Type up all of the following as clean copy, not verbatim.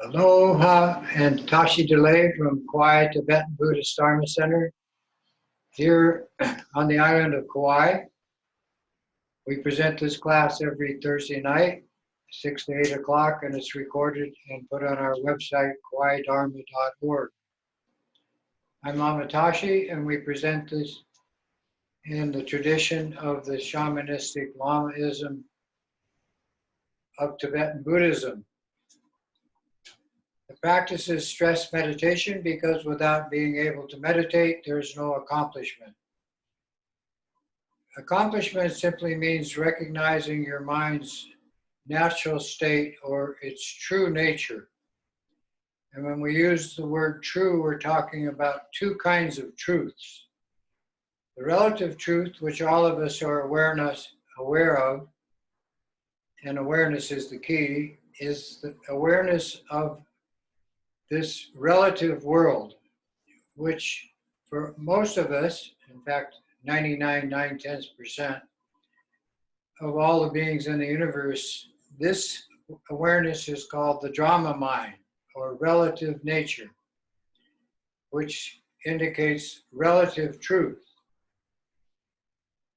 Aloha and Tashi Delay from Kauai Tibetan Buddhist Dharma Center here on the island of Kauai. We present this class every Thursday night, 6 to 8 o'clock, and it's recorded and put on our website, kauaidharma.org. I'm Amitayus, and we present this in the tradition of the shamanistic Lamaism of Tibetan Buddhism. The practice is stress meditation because without being able to meditate, there's no accomplishment. Accomplishment simply means recognizing your mind's natural state or its true nature. And when we use the word true, we're talking about two kinds of truths. The relative truth, which all of us are aware of, and awareness is the key, is the awareness of this relative world, which for most of us, in fact, 99.9% of all the beings in the universe, this awareness is called the drama mind, or relative nature, which indicates relative truth.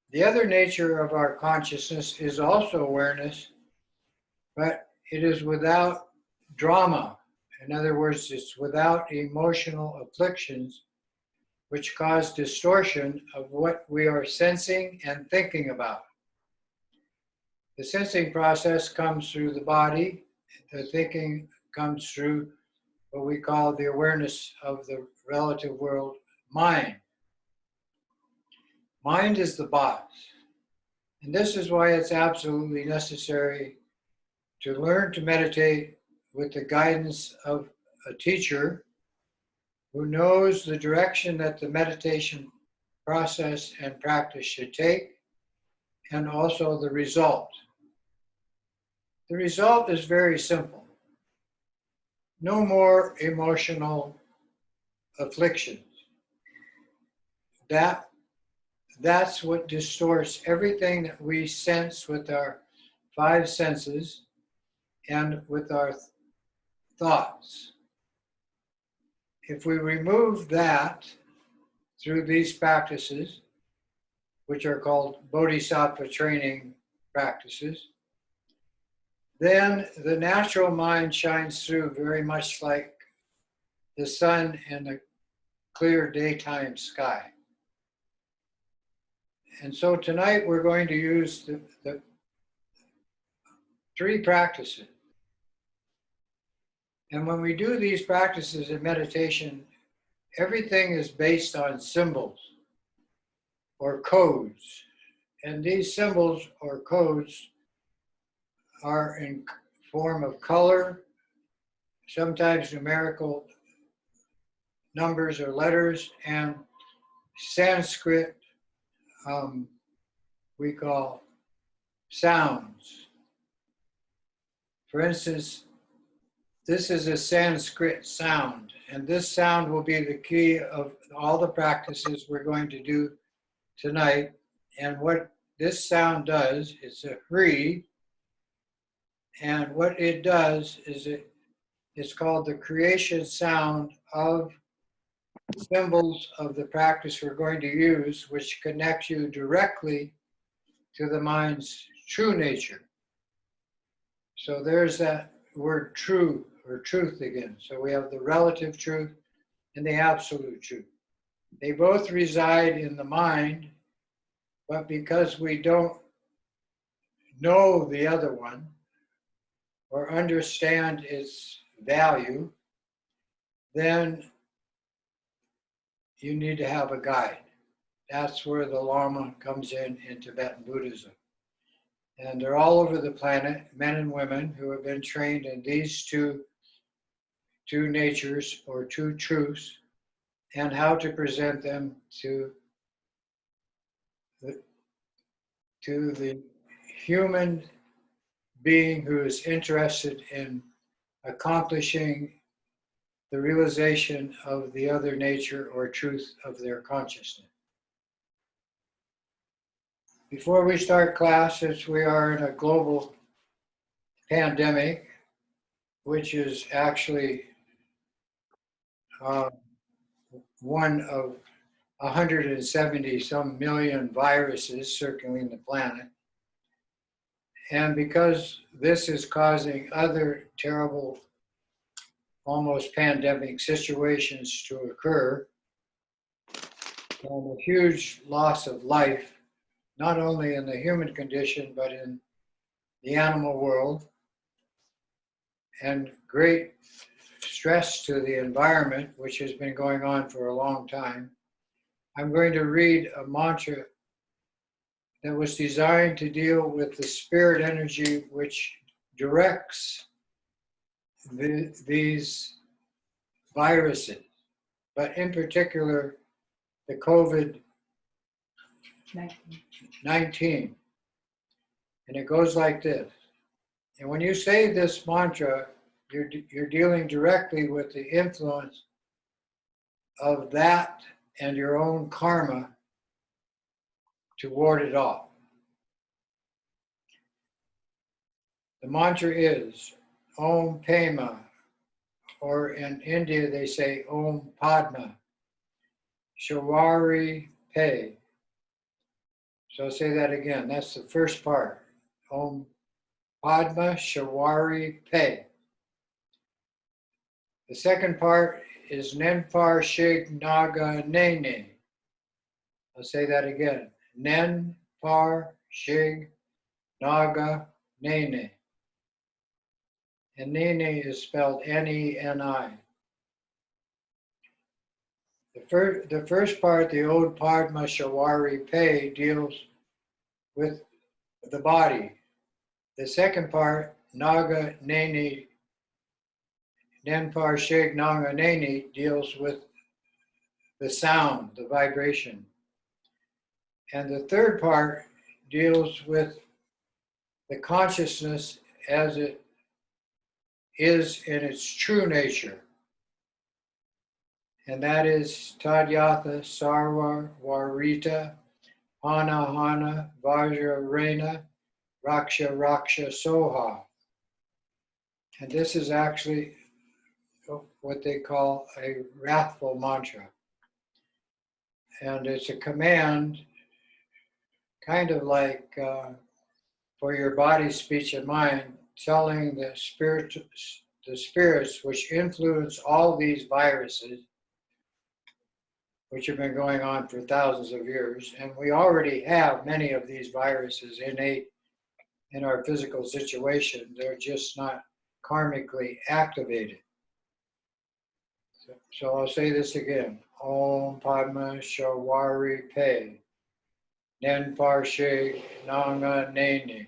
The other nature of our consciousness is also awareness, but it is without drama. In other words, it's without emotional afflictions which cause distortion of what we are sensing and thinking about. The sensing process comes through the body. The thinking comes through what we call the awareness of the relative world, mind. Mind is the boss. And this is why it's absolutely necessary to learn to meditate with the guidance of a teacher who knows the direction that the meditation process and practice should take, and also the result. The result is very simple. No more emotional afflictions. That's what distorts everything that we sense with our five senses and with our thoughts. If we remove that through these practices, which are called Bodhisattva training practices, then the natural mind shines through very much like the sun in a clear daytime sky. And so tonight we're going to use the three practices. And when we do these practices in meditation, everything is based on symbols or codes. And these symbols or codes are in form of color, sometimes numerical numbers or letters, and Sanskrit we call sounds. For instance, this is a Sanskrit sound, and this sound will be the key of all the practices we're going to do tonight. And what this sound does, it's a Hri, and what it does is it's called the creation sound of symbols of the practice we're going to use, which connect you directly to the mind's true nature. So there's that word true or truth again. So we have the relative truth and the absolute truth. They both reside in the mind, but because we don't know the other one or understand its value, then you need to have a guide. That's where the Lama comes in Tibetan Buddhism. And they're all over the planet, men and women who have been trained in these two natures or two truths, and how to present them to the human being who is interested in accomplishing the realization of the other nature or truth of their consciousness. Before we start class, since we are in a global pandemic, which is actually one of 170 some million viruses circling the planet. And because this is causing other terrible, almost pandemic situations to occur, and a huge loss of life, not only in the human condition, but in the animal world, and great stress to the environment, which has been going on for a long time, I'm going to read a mantra that was designed to deal with the spirit energy which directs these viruses, but in particular, the COVID-19. And it goes like this. And when you say this mantra, you're dealing directly with the influence of that and your own karma to ward it off. The mantra is Om Pema, or in India they say Om Padma, Shawari Pe. So I'll say that again. That's the first part. Om Padma Shawari Pe. The second part is Nenpar Shig Naga Nene. I'll say that again. Nenpar Shig Naga Nene. And Nene is spelled N-E-N-I. The first part, the Om Padma Shawari Pe, deals with the body. The second part, Naga Nene, Nenpar Shig Naga Nene, deals with the sound, the vibration. And the third part deals with the consciousness as it is in its true nature. And that is Tadyatha Sarva Varita Hana Hana Vajra Rena Raksha Raksha Soha. And this is actually what they call a wrathful mantra. And it's a command, kind of like for your body, speech, and mind, telling the spirits which influence all these viruses, which have been going on for thousands of years. And we already have many of these viruses innate in our physical situation. They're just not karmically activated. So I'll say this again. Om Padma Shawari Pe. Nenpar Shig Naga Nene.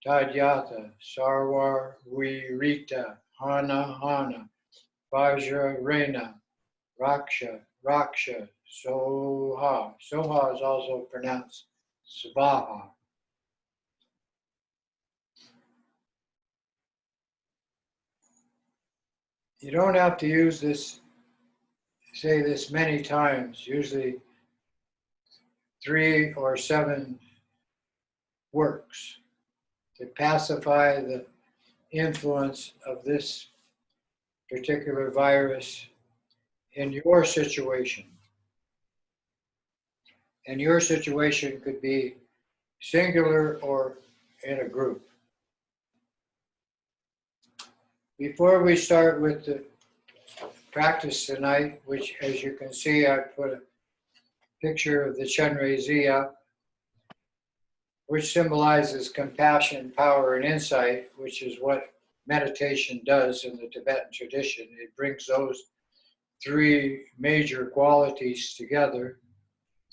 Tadyatha Sarvar Virita Hana Hana Vajra Rena Raksha Raksha Soha. Soha is also pronounced Svaha. You don't have to use this, say this many times, usually 3 or 7 works to pacify the influence of this particular virus in your situation. And your situation could be singular or in a group. Before we start with the practice tonight, which as you can see, I put a picture of the Chenrezig up, which symbolizes compassion, power, and insight, which is what meditation does in the Tibetan tradition. It brings those 3 major qualities together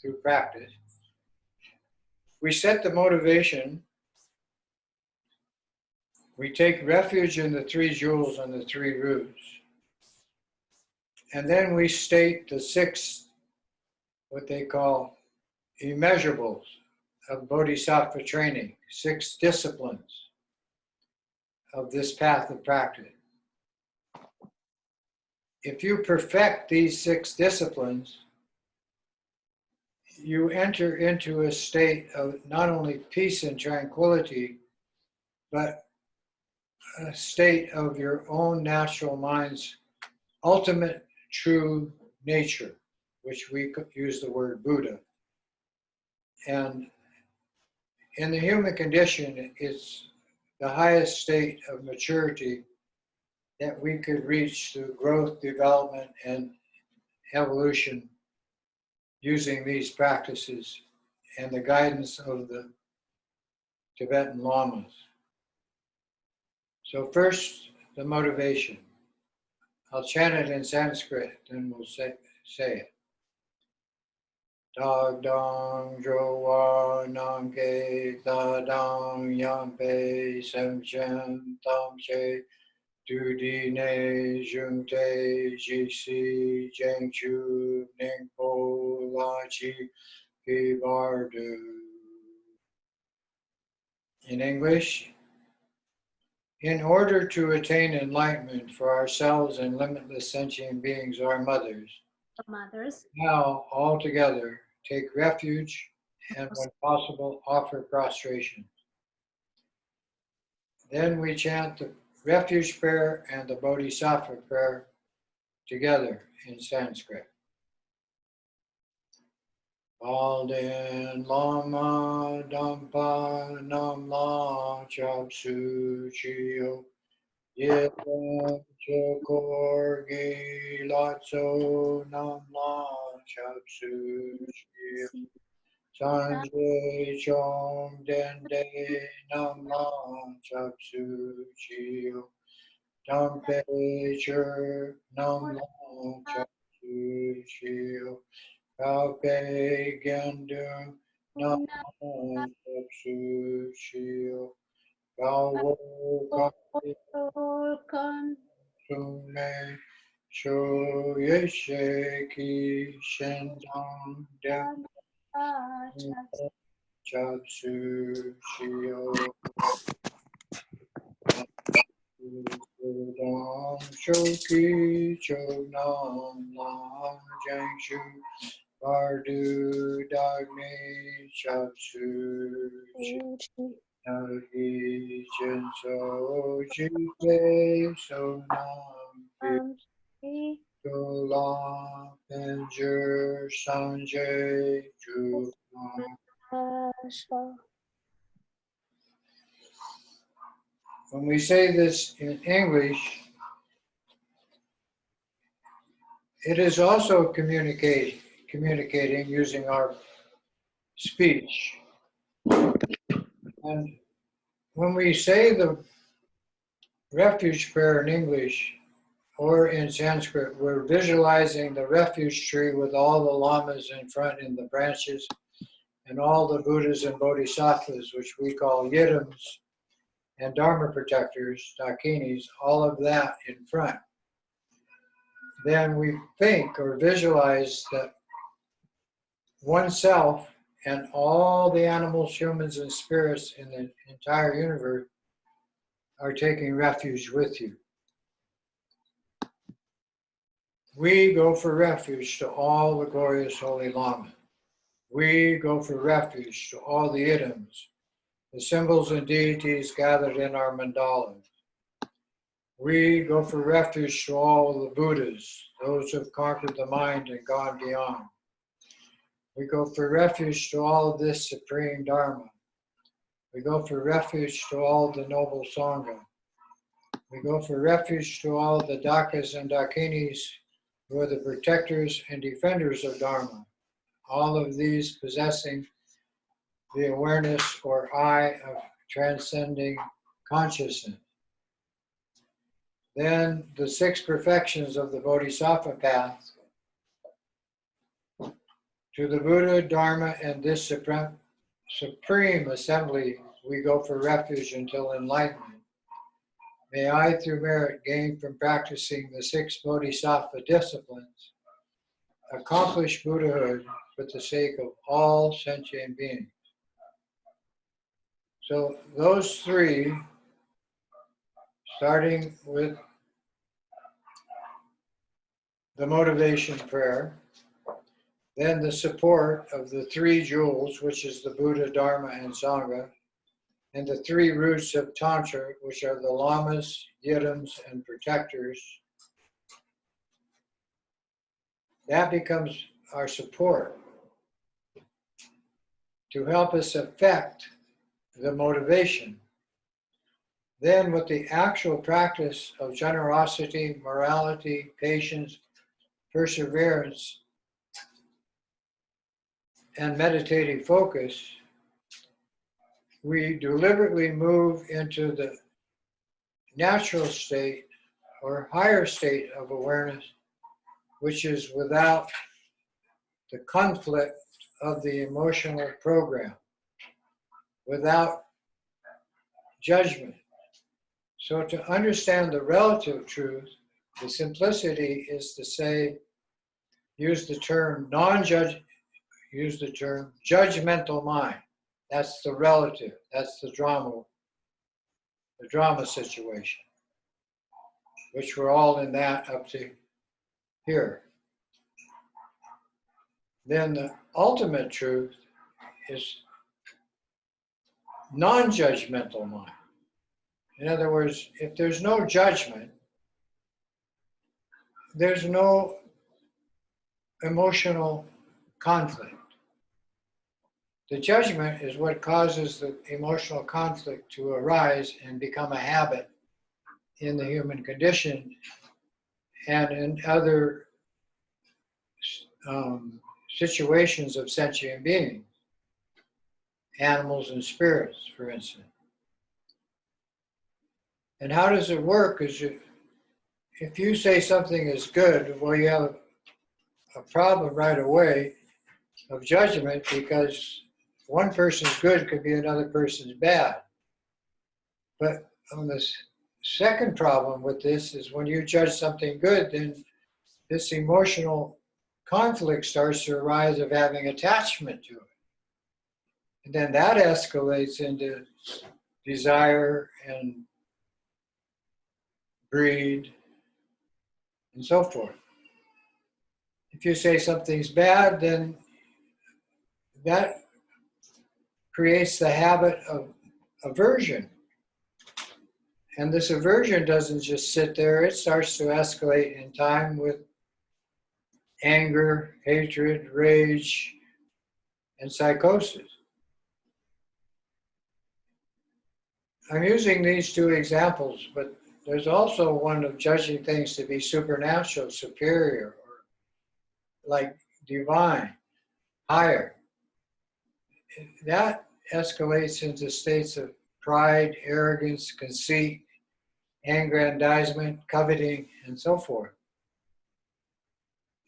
through practice. We set the motivation. We take refuge in the 3 jewels and the 3 roots. And then we state the 6, what they call immeasurables of Bodhisattva training, 6 disciplines of this path of practice. If you perfect these 6 disciplines, you enter into a state of not only peace and tranquility, but state of your own natural mind's ultimate true nature, which we could use the word Buddha. And in the human condition, it's the highest state of maturity that we could reach through growth, development, and evolution using these practices and the guidance of the Tibetan Lamas. So first, the motivation. I'll chant it in Sanskrit, then we'll say it. Dag dong jowa namke da dong yampe semchen tamche du dine jungte jisi jengchu ningpo lachi kibardu. In English, in order to attain enlightenment for ourselves and limitless sentient beings, our mothers, now all together take refuge and, when possible, offer prostration. Then we chant the refuge prayer and the Bodhisattva prayer together in Sanskrit. Alden Lama Dampa Nam La Chab Su Chiyo Yedam Chokorgi Latso Nam La Chab Su Chiyo Sanjay Chom Dende Nam La Chab Su Chiyo Dampe Chur Nam La Chab Su Chiyo Kaupe Gendu Nam Chapsu Shio Kauwo Kaukan Sume Sho Yeshe Ki Shendang Dem Chapsu Shio Dam Shoki Cho Nam Lam Jangshu Bardu Dagni Chapsu Nagi Chenso Jipe So Nam Tola Penjur Sanjay Ju. When we say this in English, it is also communicating using our speech. And when we say the refuge prayer in English or in Sanskrit, we're visualizing the refuge tree with all the lamas in front in the branches and all the Buddhas and Bodhisattvas, which we call yidams, and Dharma protectors, dakinis, all of that in front. Then we think or visualize that oneself and all the animals, humans, and spirits in the entire universe are taking refuge with you. We go for refuge to all the glorious Holy Lama. We go for refuge to all the idams, the symbols and deities gathered in our mandalas. We go for refuge to all the Buddhas, those who have conquered the mind and gone beyond. We go for refuge to all of this supreme Dharma. We go for refuge to all the noble Sangha. We go for refuge to all the Dakas and Dakinis who are the protectors and defenders of Dharma, all of these possessing the awareness or eye of transcending consciousness. Then the 6 perfections of the Bodhisattva path, to the Buddha, Dharma, and this supreme assembly, we go for refuge until enlightenment. May I, through merit gained from practicing the 6 Bodhisattva disciplines, accomplish Buddhahood for the sake of all sentient beings. So those 3, starting with the motivation prayer, then the support of the 3 jewels, which is the Buddha, Dharma, and Sangha, and the three roots of Tantra, which are the lamas, yidams, and protectors, that becomes our support to help us affect the motivation. Then with the actual practice of generosity, morality, patience, perseverance, and meditative focus, we deliberately move into the natural state or higher state of awareness, which is without the conflict of the emotional program, without judgment. So to understand the relative truth, the simplicity is to say, use the term judgmental mind. That's the relative, that's the drama situation, which we're all in that up to here. Then the ultimate truth is non-judgmental mind. In other words, if there's no judgment, there's no emotional conflict. The judgment is what causes the emotional conflict to arise and become a habit in the human condition and in other situations of sentient beings, animals and spirits, for instance. And how does it work? If you say something is good, well, you have a problem right away of judgment, because one person's good could be another person's bad. But on the second problem with this is when you judge something good, then this emotional conflict starts to arise of having attachment to it. And then that escalates into desire and greed and so forth. If you say something's bad, then that creates the habit of aversion. And this aversion doesn't just sit there, it starts to escalate in time with anger, hatred, rage, and psychosis. I'm using these two examples, but there's also one of judging things to be supernatural, superior, or like divine, higher. That escalates into states of pride, arrogance, conceit, aggrandizement, coveting, and so forth.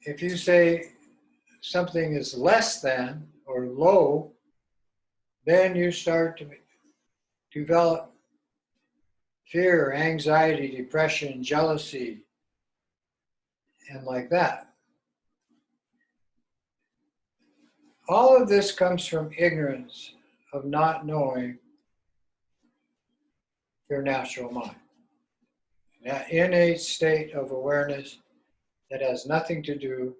If you say something is less than or low, then you start to develop fear, anxiety, depression, jealousy, and like that. All of this comes from ignorance of not knowing your natural mind. That innate state of awareness that has nothing to do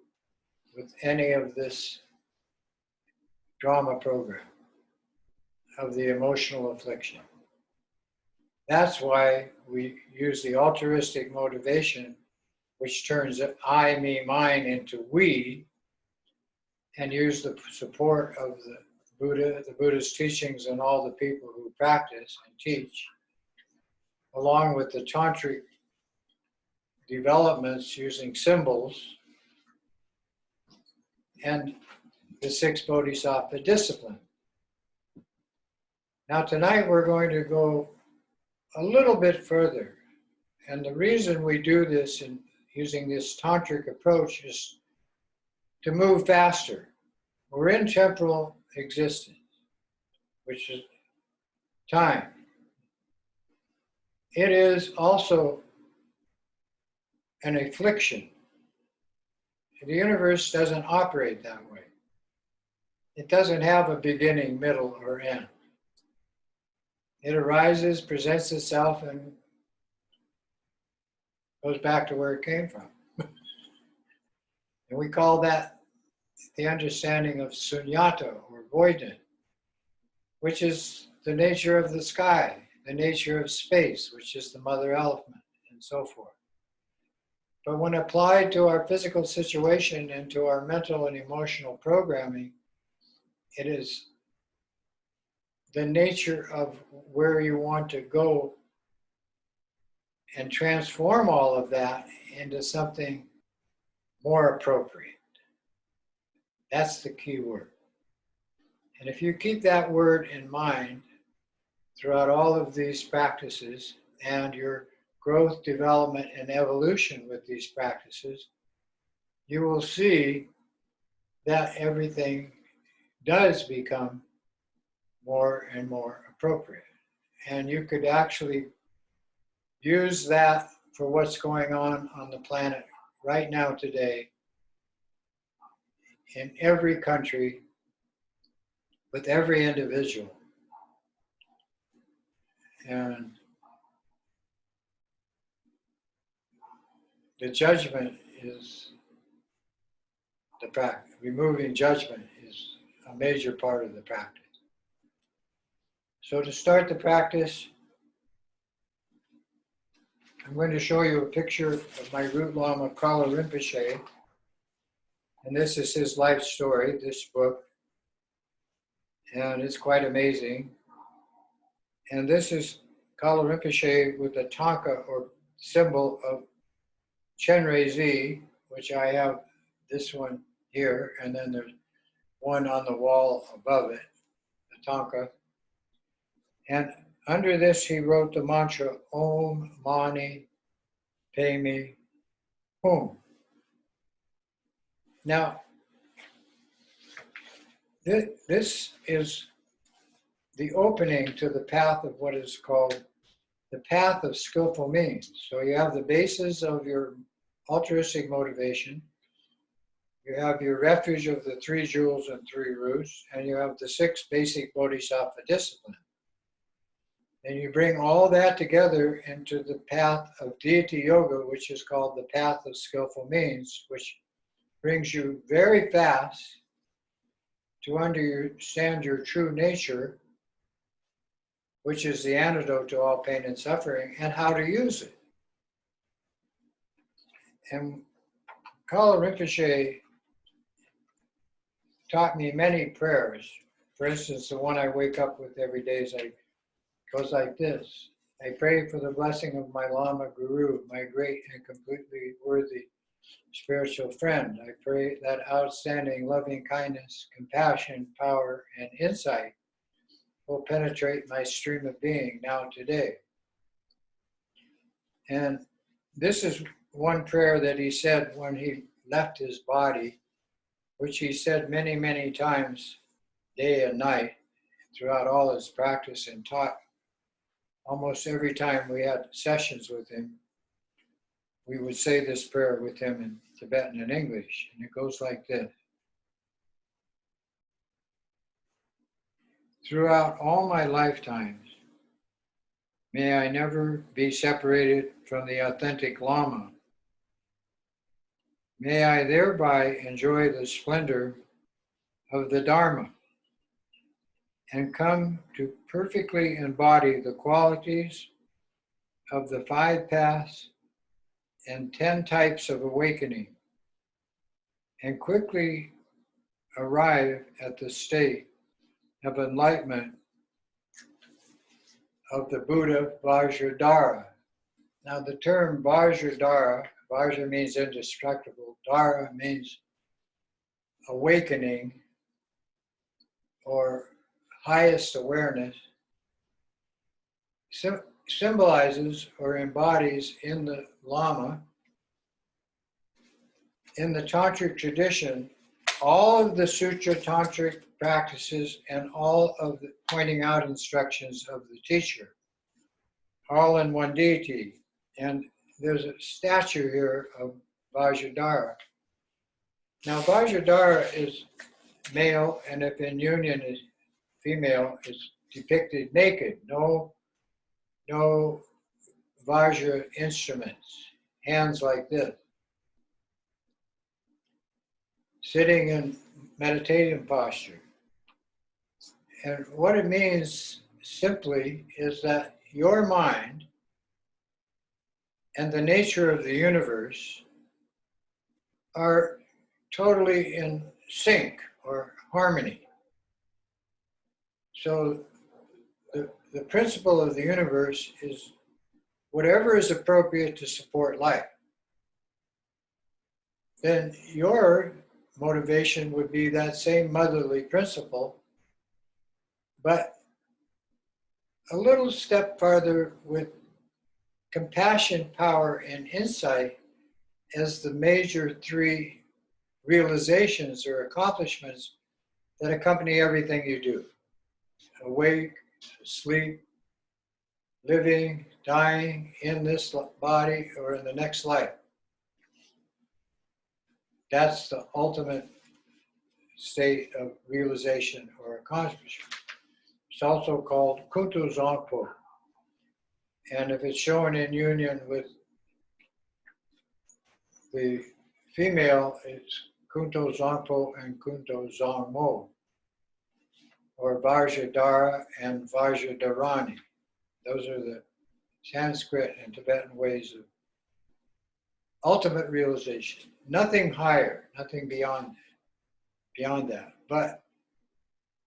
with any of this drama program of the emotional affliction. That's why we use the altruistic motivation, which turns I, me, mine into we, and use the support of the Buddha, the Buddha's teachings, and all the people who practice and teach, along with the tantric developments using symbols and the 6 Bodhisattva discipline. Now tonight we're going to go a little bit further, and the reason we do this in using this tantric approach is to move faster. We're in temporal existence, which is time. It is also an affliction. The universe doesn't operate that way. It doesn't have a beginning, middle, or end. It arises, presents itself, and goes back to where it came from. And we call that the understanding of sunyata, or voidness, which is the nature of the sky, the nature of space, which is the mother elephant, and so forth. But when applied to our physical situation and to our mental and emotional programming, it is the nature of where you want to go and transform all of that into something more appropriate. That's the key word. And if you keep that word in mind throughout all of these practices and your growth, development, and evolution with these practices, you will see that everything does become more and more appropriate. And you could actually use that for what's going on the planet right now today in every country with every individual. And the judgment is the practice. Removing judgment is a major part of the practice. So to start the practice, I'm going to show you a picture of my root Lama, Colin Rinpoche. And this is his life story, this book. And it's quite amazing. And this is Colin Rinpoche with a tanka or symbol of Chenrezig, which I have this one here, and then there's one on the wall above it, the tanka. And under this, he wrote the mantra, Om Mani Padme Hum. Now, this is the opening to the path of what is called the path of skillful means. So you have the basis of your altruistic motivation, you have your refuge of the 3 jewels and 3 roots, and you have the 6 basic Bodhisattva discipline. And you bring all that together into the path of deity yoga, which is called the path of skillful means, which brings you very fast to understand your true nature, which is the antidote to all pain and suffering, and how to use it. And Colin Rinpoche taught me many prayers. For instance, the one I wake up with every day goes like this. I pray for the blessing of my Lama Guru, my great and completely worthy spiritual friend. I pray that outstanding loving kindness, compassion, power, and insight will penetrate my stream of being now today. And this is one prayer that he said when he left his body, which he said many, many times, day and night, throughout all his practice, and taught almost every time we had sessions with him. We would say this prayer with him in Tibetan and English, and it goes like this. Throughout all my lifetimes, may I never be separated from the authentic Lama. May I thereby enjoy the splendor of the Dharma and come to perfectly embody the qualities of the 5 paths and 10 types of awakening, and quickly arrive at the state of enlightenment of the Buddha Vajradhara. Now the term Vajradhara, Vajra means indestructible, Dhara means awakening or highest awareness, symbolizes or embodies in the Lama, in the Tantric tradition, all of the Sutra Tantric practices and all of the pointing out instructions of the teacher, all in one deity. And there's a statue here of Vajradhara. Now Vajradhara is male, and if in union is female, is depicted naked, no Vajra instruments, hands like this, sitting in meditative posture. And what it means simply is that your mind and the nature of the universe are totally in sync or harmony. So the principle of the universe is whatever is appropriate to support life. Then your motivation would be that same motherly principle, but a little step farther with compassion, power, and insight as the major three realizations or accomplishments that accompany everything you do. Awake, asleep, living, dying in this body or in the next life. That's the ultimate state of realization or accomplishment. It's also called Kuntu Zongpo. And if it's shown in union with the female, it's Kunto Zongpo and Kunto Zongmo, or Vajradhara and Vajradharani. Those are the Sanskrit and Tibetan ways of ultimate realization. Nothing higher, nothing beyond that. But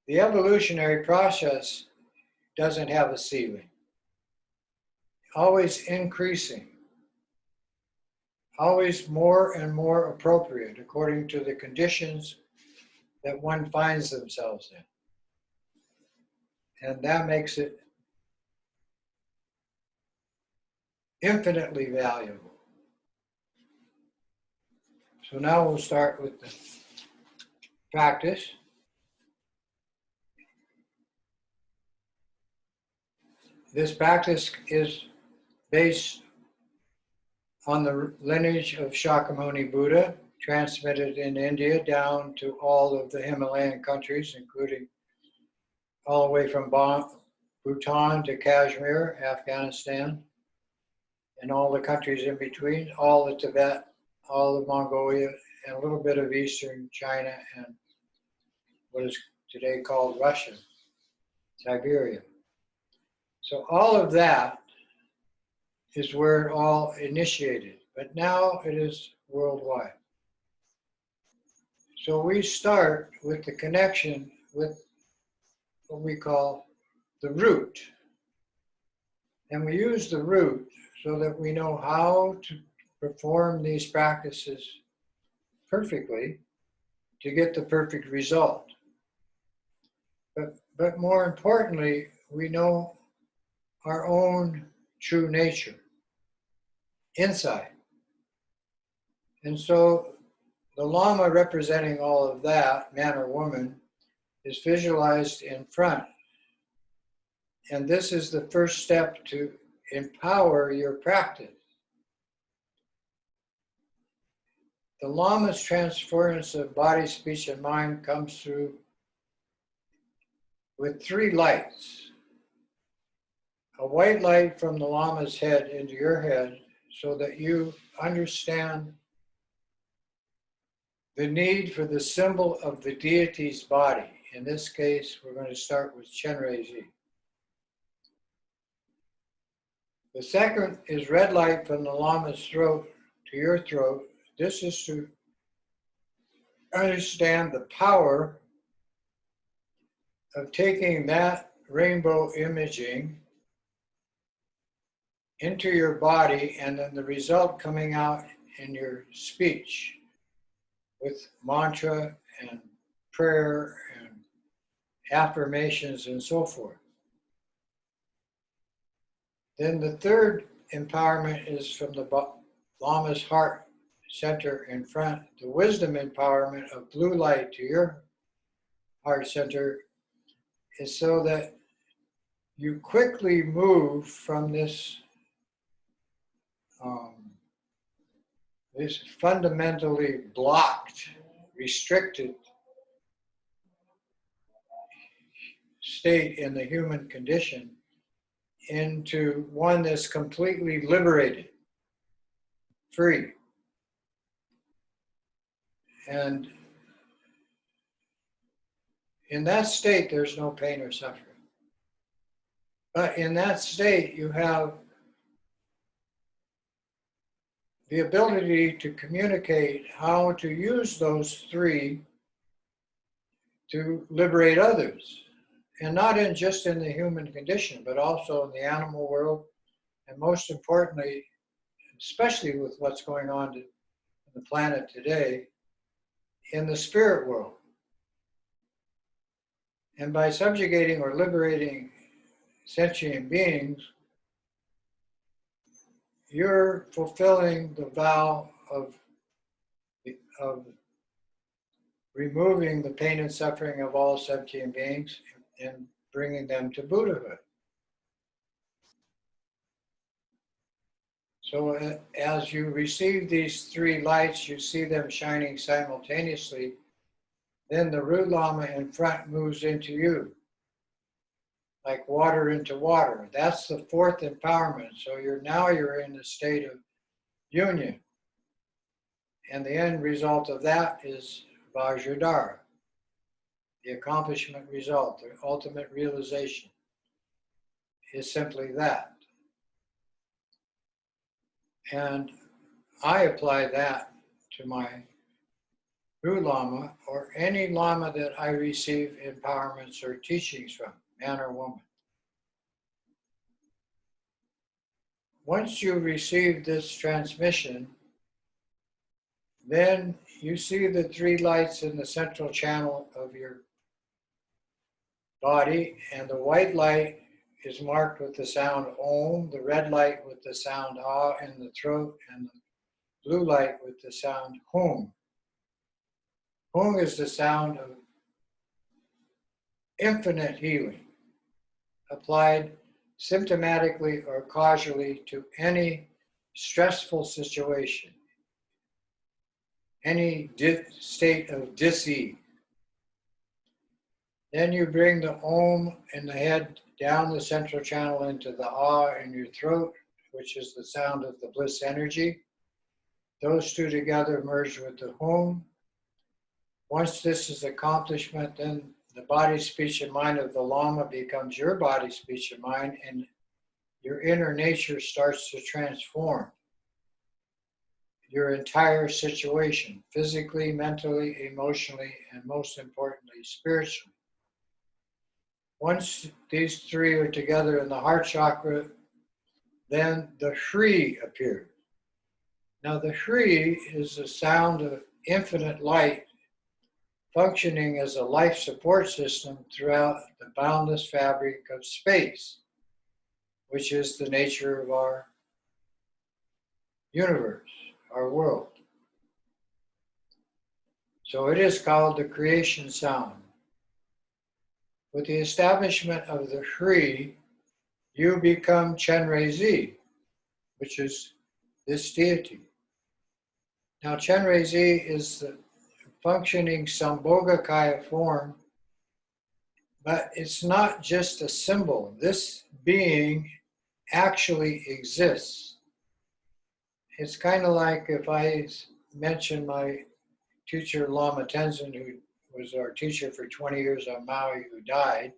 the evolutionary process doesn't have a ceiling. Always increasing. Always more and more appropriate according to the conditions that one finds themselves in. And that makes it infinitely valuable. So now we'll start with the practice. This practice is based on the lineage of Shakyamuni Buddha, transmitted in India down to all of the Himalayan countries, including all the way from Bhutan to Kashmir, Afghanistan, and all the countries in between, all of Tibet, all of Mongolia, and a little bit of Eastern China and what is today called Russia, Siberia. So all of that is where it all initiated, but now it is worldwide. So we start with the connection with what we call the root. And we use the root so that we know how to perform these practices perfectly to get the perfect result. But more importantly, we know our own true nature inside. And so the Lama representing all of that, man or woman, is visualized in front. And this is the first step to empower your practice. The Lama's transference of body, speech, and mind comes through with three lights. A white light from the Lama's head into your head so that you understand the need for the symbol of the deity's body. In this case, we're going to start with Chenrezig. The second is red light from the Lama's throat to your throat. This is to understand the power of taking that rainbow imaging into your body and then the result coming out in your speech with mantra and prayer and affirmations and so forth. Then the third empowerment is from the Lama's heart center in front, the wisdom empowerment of blue light to your heart center is so that you quickly move from this this fundamentally blocked, restricted state in the human condition into one that's completely liberated, free. And in that state, there's no pain or suffering. But in that state, you have the ability to communicate how to use those three to liberate others. And not just in the human condition, but also in the animal world, and most importantly, especially with what's going on on the planet today, in the spirit world. And by subjugating or liberating sentient beings, you're fulfilling the vow of removing the pain and suffering of all sentient beings and bringing them to Buddhahood. So as you receive these three lights, you see them shining simultaneously, then the root Lama in front moves into you, like water into water. That's the fourth empowerment. So you're in a state of union. And the end result of that is Vajradhara, the accomplishment result, the ultimate realization is simply that. And I apply that to my Guru Lama or any Lama that I receive empowerments or teachings from, man or woman. Once you receive this transmission, then you see the three lights in the central channel of your body, and the white light is marked with the sound Om, the red light with the sound Ah in the throat, and the blue light with the sound Hum. Hum is the sound of infinite healing, applied symptomatically or causally to any stressful situation, any state of dis-ease. Then you bring the Om in the head down the central channel into the Ah in your throat, which is the sound of the bliss energy. Those two together merge with the Hum. Once this is accomplishment, then the body, speech, and mind of the Lama becomes your body, speech, and mind, and your inner nature starts to transform your entire situation, physically, mentally, emotionally, and most importantly, spiritually. Once these three are together in the heart chakra, then the Shri appears. Now the Shri is the sound of infinite light functioning as a life support system throughout the boundless fabric of space, which is the nature of our universe, our world. So it is called the creation sound. With the establishment of the Shri, you become Chenrezig, which is this deity. Now Chenrezig is the functioning Sambhogakaya form, but it's not just a symbol. This being actually exists. It's kind of like if I mention my teacher Lama Tenzin, who was our teacher for 20 years on Maui, who died.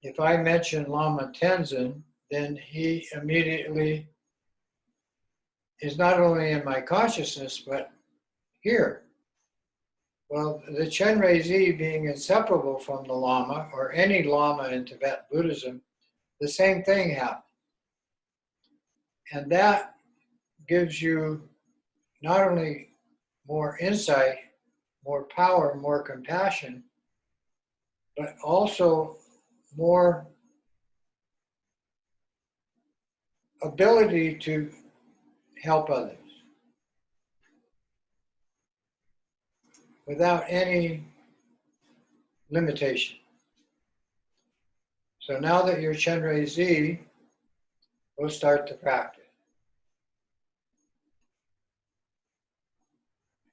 If I mention Lama Tenzin, then he immediately is not only in my consciousness, but here. Well, the Chenrezig being inseparable from the Lama, or any Lama in Tibetan Buddhism, the same thing happens. And that gives you not only more insight, more power, more compassion, but also more ability to help others without any limitation. So now that you're Chenrezig, we'll start the practice.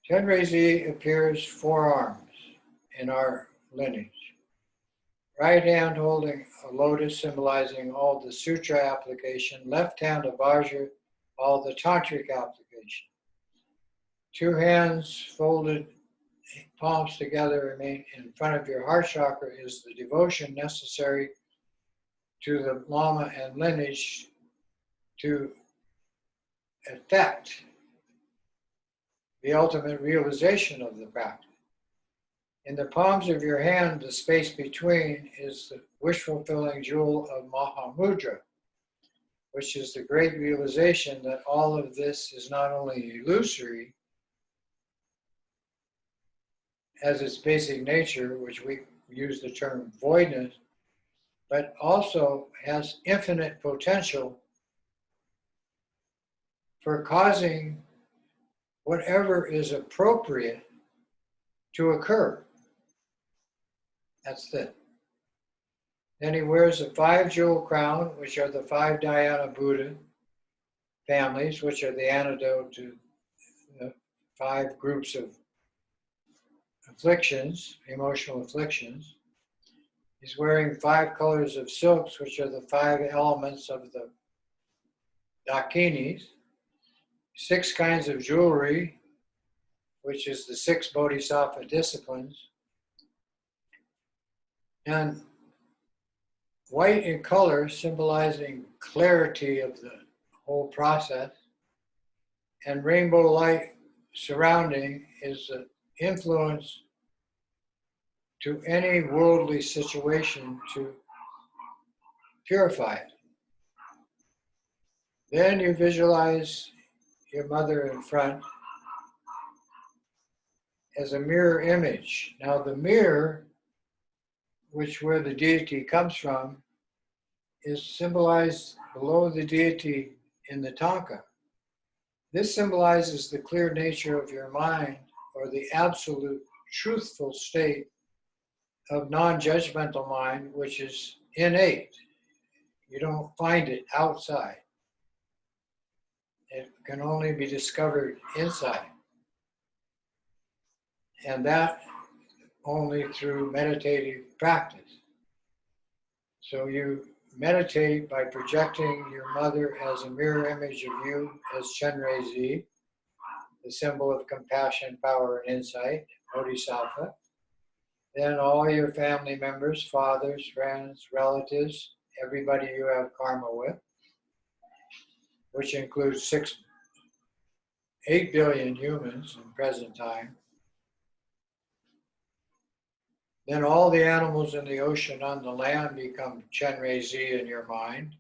Chenrezig appears four arms in our lineage. Right hand holding a lotus symbolizing all the sutra application, left hand a vajra, all the tantric application. Two hands folded, palms together, remain in front of your heart chakra is the devotion necessary to the Lama and lineage to effect the ultimate realization of the practice. In the palms of your hand, the space between is the wish-fulfilling jewel of Mahamudra, which is the great realization that all of this is not only illusory as its basic nature, which we use the term voidness, but also has infinite potential for causing whatever is appropriate to occur. That's it. Then he wears a 5-jewel crown, which are the 5 Dhyana Buddha families, which are the antidote to the 5 groups of afflictions, emotional afflictions. He's wearing 5 colors of silks, which are the 5 elements of the Dakinis, 6 kinds of jewelry, which is the 6 Bodhisattva disciplines, and white in color, symbolizing clarity of the whole process, and rainbow light surrounding is the influence to any worldly situation to purify it. Then you visualize your mother in front as a mirror image. Now the mirror, which where the deity comes from, is symbolized below the deity in the Tanka. This symbolizes the clear nature of your mind, or the absolute truthful state of non-judgmental mind, which is innate. You don't find it outside. It can only be discovered inside. And that only through meditative practice. So you meditate by projecting your mother as a mirror image of you as Chenrezig, the symbol of compassion, power, and insight, Bodhisattva. Then all your family members, fathers, friends, relatives, everybody you have karma with, which includes 8 billion humans in present time. Then all the animals in the ocean, on the land, become Chenrezig in your mind.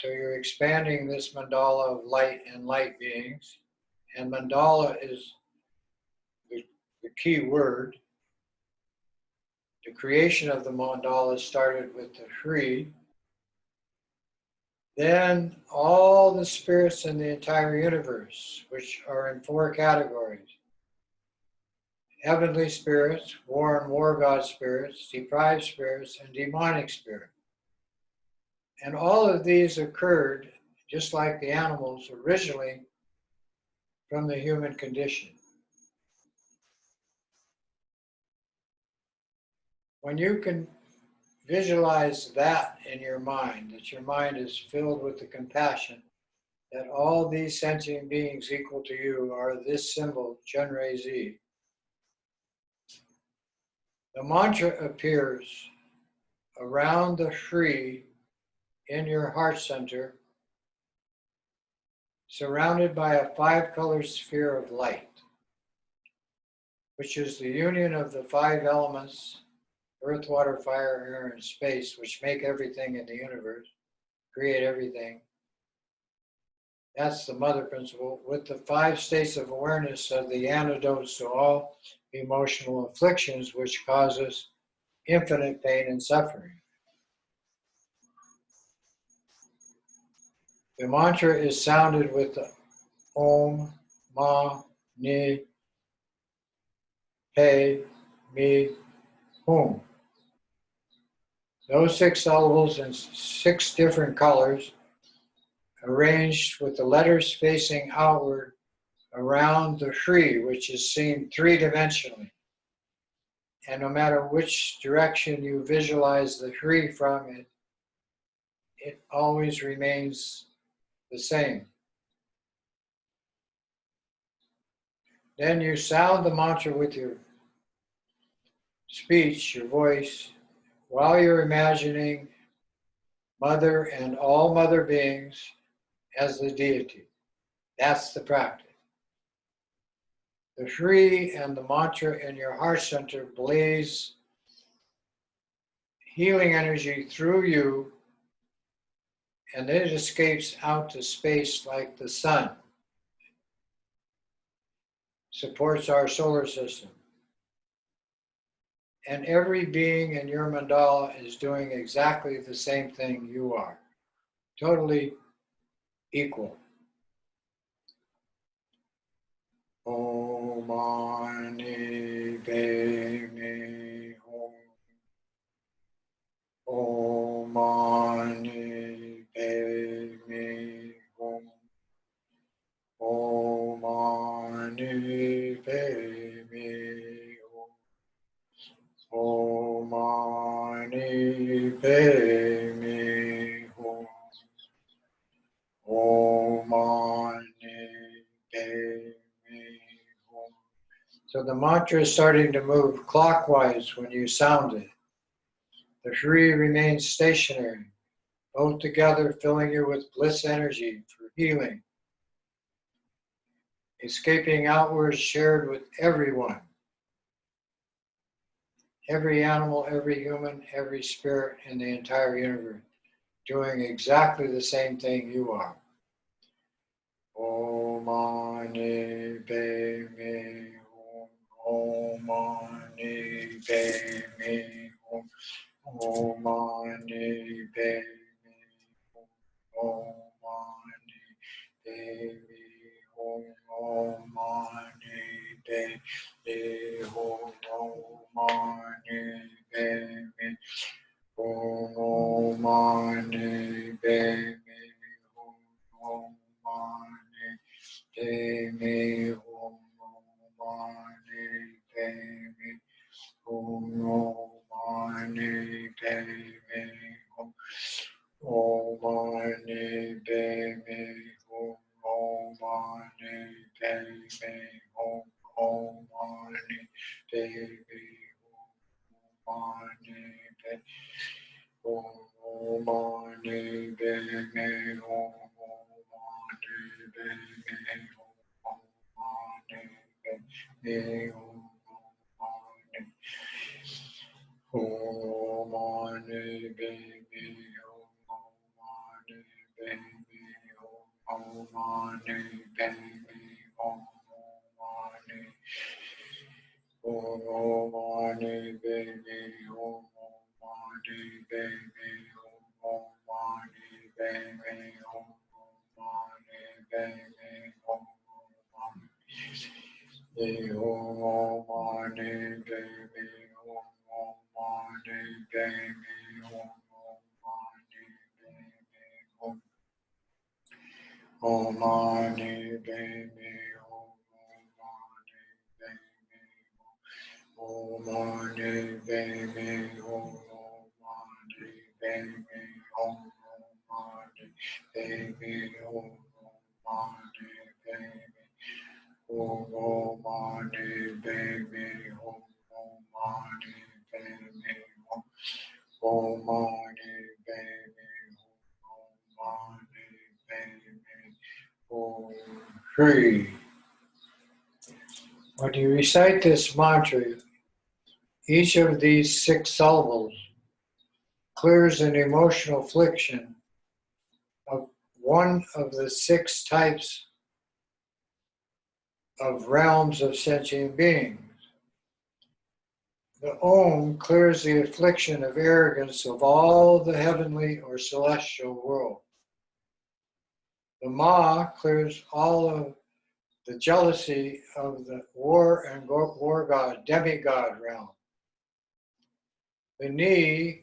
So you're expanding this mandala of light and light beings. And mandala is the key word. The creation of the mandala started with the Shri. Then all the spirits in the entire universe, which are in 4 categories: heavenly spirits, war and war god spirits, deprived spirits, and demonic spirits. And all of these occurred, just like the animals, originally from the human condition. When you can visualize that in your mind, that your mind is filled with the compassion, that all these sentient beings equal to you are this symbol, Chenrezig, the mantra appears around the Shri in your heart center, surrounded by a 5-color sphere of light, which is the union of the 5 elements, earth, water, fire, air, and space, which make everything in the universe, create everything. That's the mother principle, with the 5 states of awareness of the antidotes to all emotional afflictions, which causes infinite pain and suffering. The mantra is sounded with the Om, Ma, Ni, Pe, Mi, Hum. Those 6 syllables in 6 different colors, arranged with the letters facing outward around the Shri, which is seen 3-dimensionally. And no matter which direction you visualize the Shri from, it always remains the same. Then you sound the mantra with your speech, your voice, while you're imagining Mother and all mother beings as the deity. That's the practice. The Shri and the mantra in your heart center blaze healing energy through you, and it escapes out to space like the sun. Supports our solar system. And every being in your mandala is doing exactly the same thing you are. Totally equal. Om Mani Padme Hum. Om Mani Padme Hum. Om Mani Padme Hum. Om Mani Padme Hum. Om Mani Padme Hum. So the mantra is starting to move clockwise when you sound it. The Shri remains stationary, both together filling you with bliss energy for healing, escaping outwards, shared with everyone. Every animal, every human, every spirit in the entire universe, doing exactly the same thing you are. Om Mani Padme Hum. Om Mani Padme Hum. Om Mani Padme Hum. Om Mani Padme Hum. Om Mani Padme Hum. Om Mani Padme Hum. Om Mani Padme Hum. Om Mani Padme Hum. Om Mani Padme Hum. Om Mani Padme Hum. Om Mani Padme Hum. Om Mani Padme Hum. Om Mani Padme Hum. Om Mani Padme Om Mani Padme Hum. Om Mani Padme Hum. Om Mani Padme Hum. Om Mani Padme Hum. Om Mani Padme Hum. Om Mani Padme Hum. Om Mani Padme Hum. Om Mani Padme Hum. Om Mani Padme Hum. Om Mani Padme Hum. Om Mani Padme Hum. Om Mani Padme Hum. Om Mani Padme Hum. Om Mani Padme Hum. Om Mani Padme Hum. Om Mani Padme Hum. Om Mani Padme Hum. Om Mani Padme Hum. Shri. When you recite this mantra, each of these 6 syllables clears an emotional affliction of one of the 6 types of realms of sentient beings. The Om clears the affliction of arrogance of all the heavenly or celestial world. The Ma clears all of the jealousy of the war and war god, demigod realm. The Ni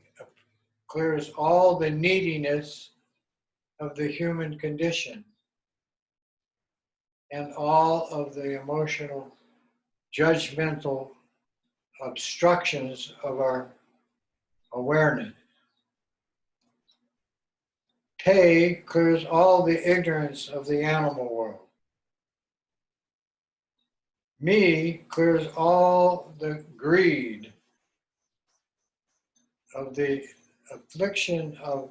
clears all the neediness of the human condition and all of the emotional, judgmental obstructions of our awareness. Te clears all the ignorance of the animal world. Me clears all the greed of the affliction of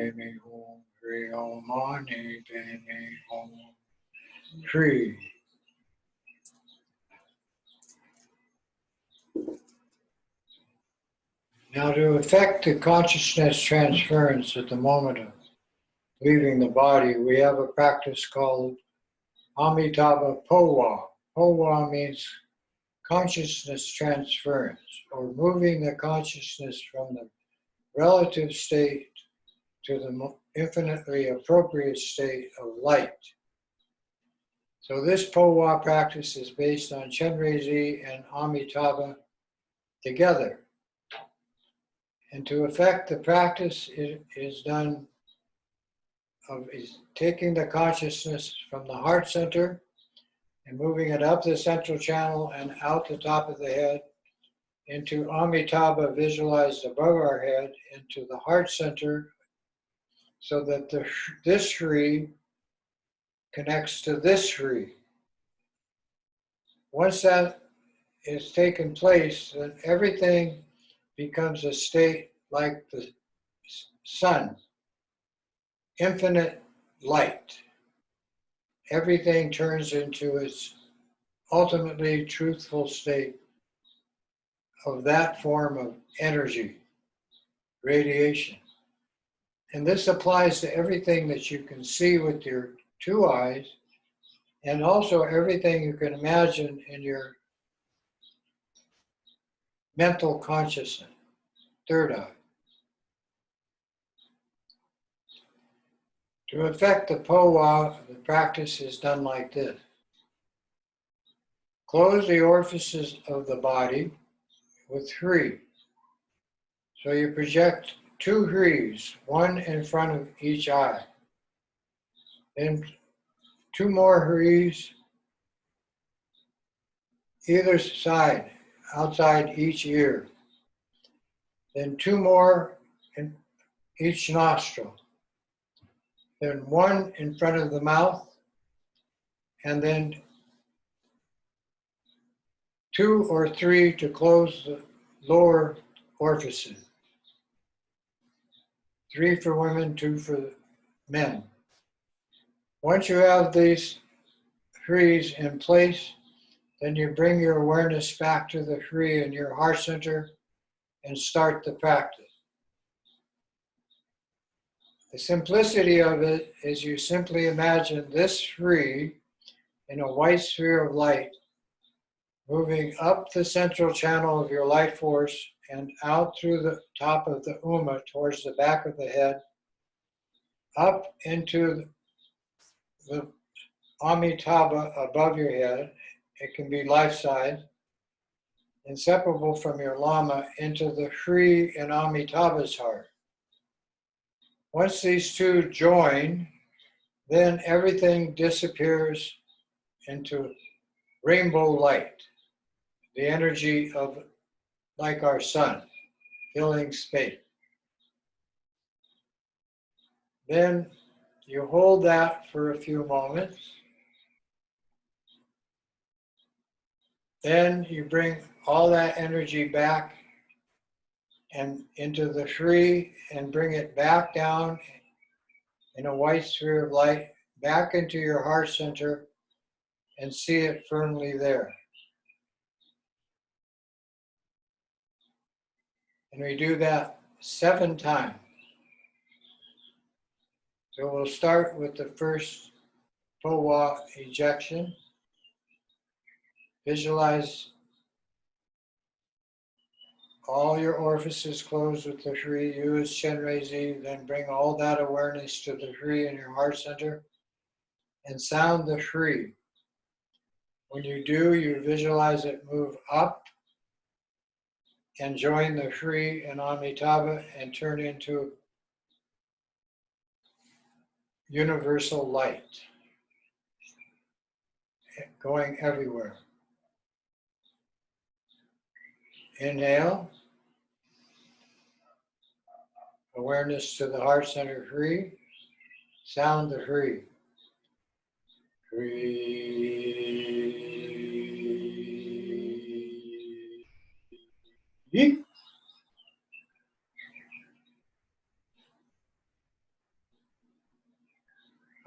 Shri Om Mani Padme Hum. Shri. Now, to effect the consciousness transference at the moment of leaving the body, we have a practice called Amitabha Powa. Powa means consciousness transference, or moving the consciousness from the relative state to the infinitely appropriate state of light. So this Powa practice is based on Chenrezig and Amitabha together. And to effect the practice, it is done of is taking the consciousness from the heart center and moving it up the central channel and out the top of the head into Amitabha visualized above our head into the heart center, so that this Shri connects to this Shri. Once that is taken place, then everything becomes a state like the sun, infinite light. Everything turns into its ultimately truthful state of that form of energy, radiation. And this applies to everything that you can see with your two eyes, and also everything you can imagine in your mental consciousness, third eye. To effect the Powa, the practice is done like this. Close the orifices of the body with three. So you project two Hris, one in front of each eye. Then two more Hris either side, outside each ear. Then two more in each nostril. Then one in front of the mouth, and then two or three to close the lower orifices. Three for women, two for men. Once you have these Hris in place, then you bring your awareness back to the Hri in your heart center and start the practice. The simplicity of it is you simply imagine this Hri in a white sphere of light moving up the central channel of your life force and out through the top of the Uma towards the back of the head, up into the Amitabha above your head. It can be life-size, inseparable from your Lama, into the Hri in Amitabha's heart. Once these two join, then everything disappears into rainbow light, the energy of, like our sun, filling space. Then you hold that for a few moments. Then you bring all that energy back and into the Shri and bring it back down in a white sphere of light, back into your heart center, and see it firmly there. And we do that 7 times. So we'll start with the first Powa ejection. Visualize all your orifices closed with the Shri. Use Chenrezig, then bring all that awareness to the Shri in your heart center and sound the Shri. When you do, you visualize it move up and join the Shri and Amitabha and turn into universal light, going everywhere. Inhale, awareness to the heart center Shri, sound the Shri. Shri.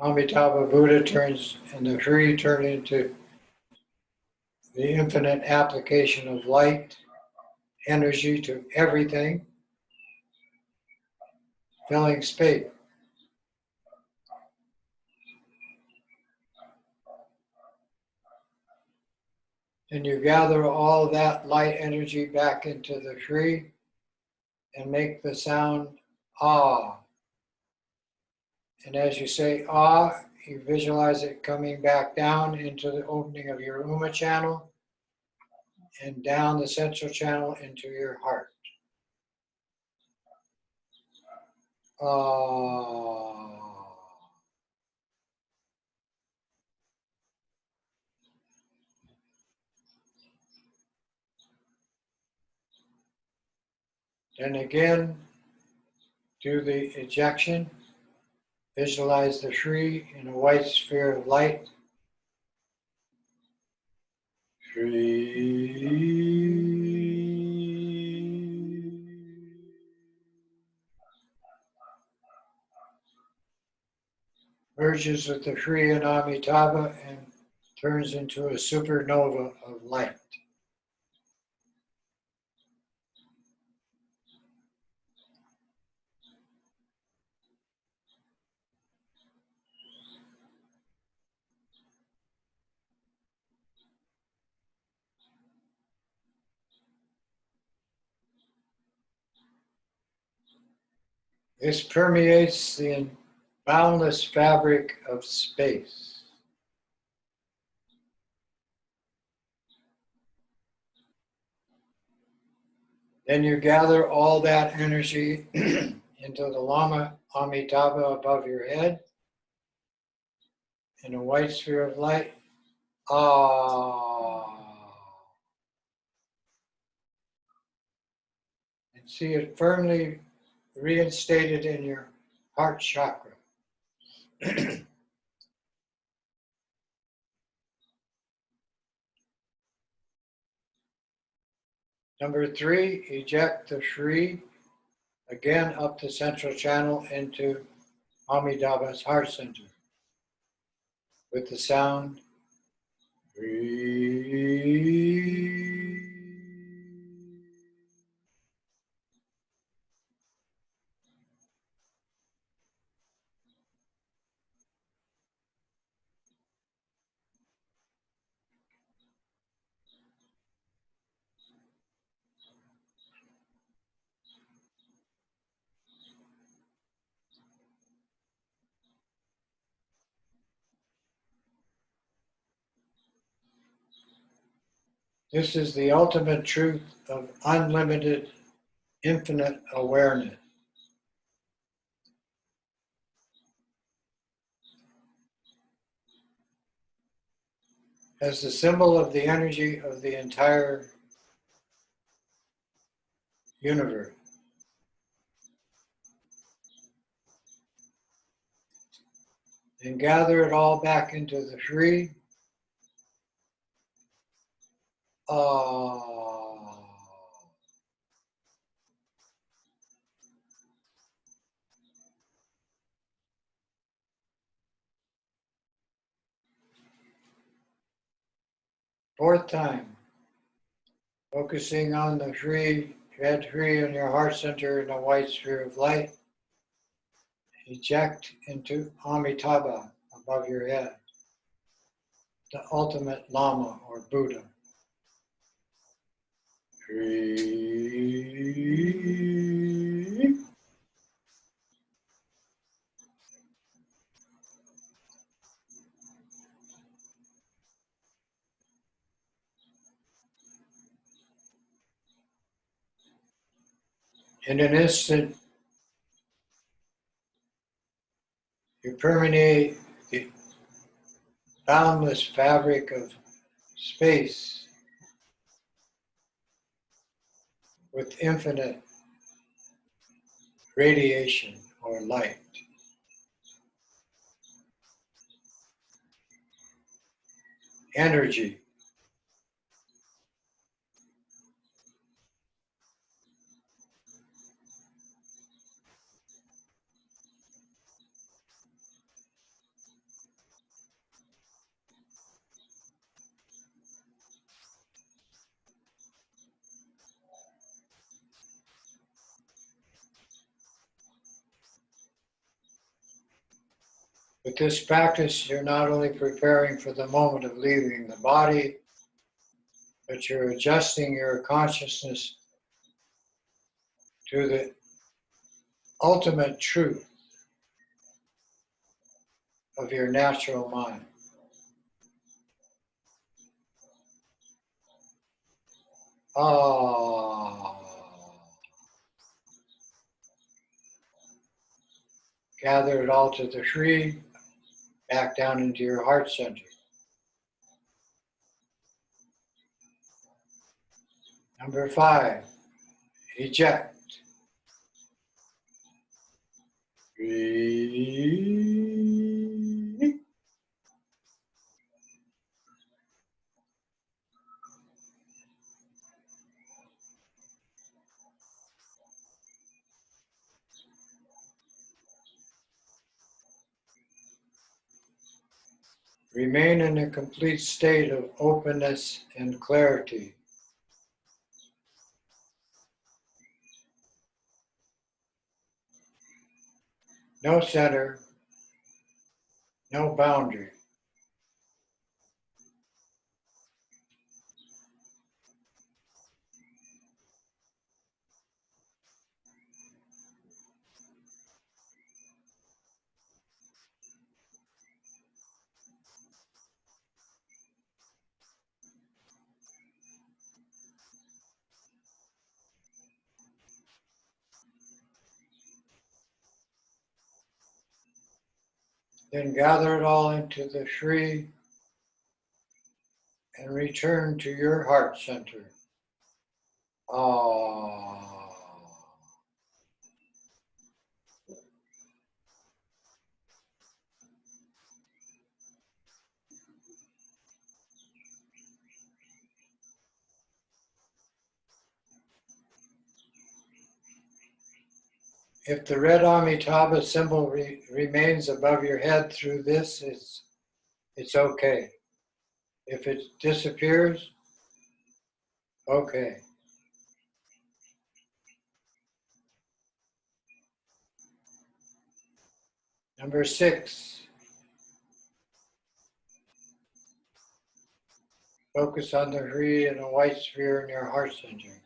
Amitabha Buddha turns, and the Sri turn into the infinite application of light, energy to everything, filling space. And you gather all that light energy back into the Sri and make the sound ah. And as you say ah, you visualize it coming back down into the opening of your Uma channel and down the central channel into your heart. Ah. Then again, do the ejection. Visualize the Sri in a white sphere of light. Sri. Merges with the Sri and Amitabha and turns into a supernova of light. This permeates the boundless fabric of space. Then you gather all that energy into the Lama Amitabha above your head in a white sphere of light. Ah. And see it firmly reinstated in your heart chakra. Number 3, eject the Sri again up the central channel into Amitabha's heart center with the sound. This is the ultimate truth of unlimited, infinite awareness. As the symbol of the energy of the entire universe. And gather it all back into the Sri. Fourth time, focusing on the Sri, head Sri in your heart center in a white sphere of light. Eject into Amitabha above your head, the ultimate Lama or Buddha. Sri. In an instant, you permeate the boundless fabric of space with infinite radiation or light. Energy. With this practice, you're not only preparing for the moment of leaving the body, but you're adjusting your consciousness to the ultimate truth of your natural mind. Gather it all to the tree, back down into your heart center. Number 5, eject. Remain in a complete state of openness and clarity. No center, no boundary. Then gather it all into the tree and return to your heart center. If the red Amitabha symbol remains above your head through this, it's okay. If it disappears, okay. Number 6, focus on the tree and a white sphere in your heart center.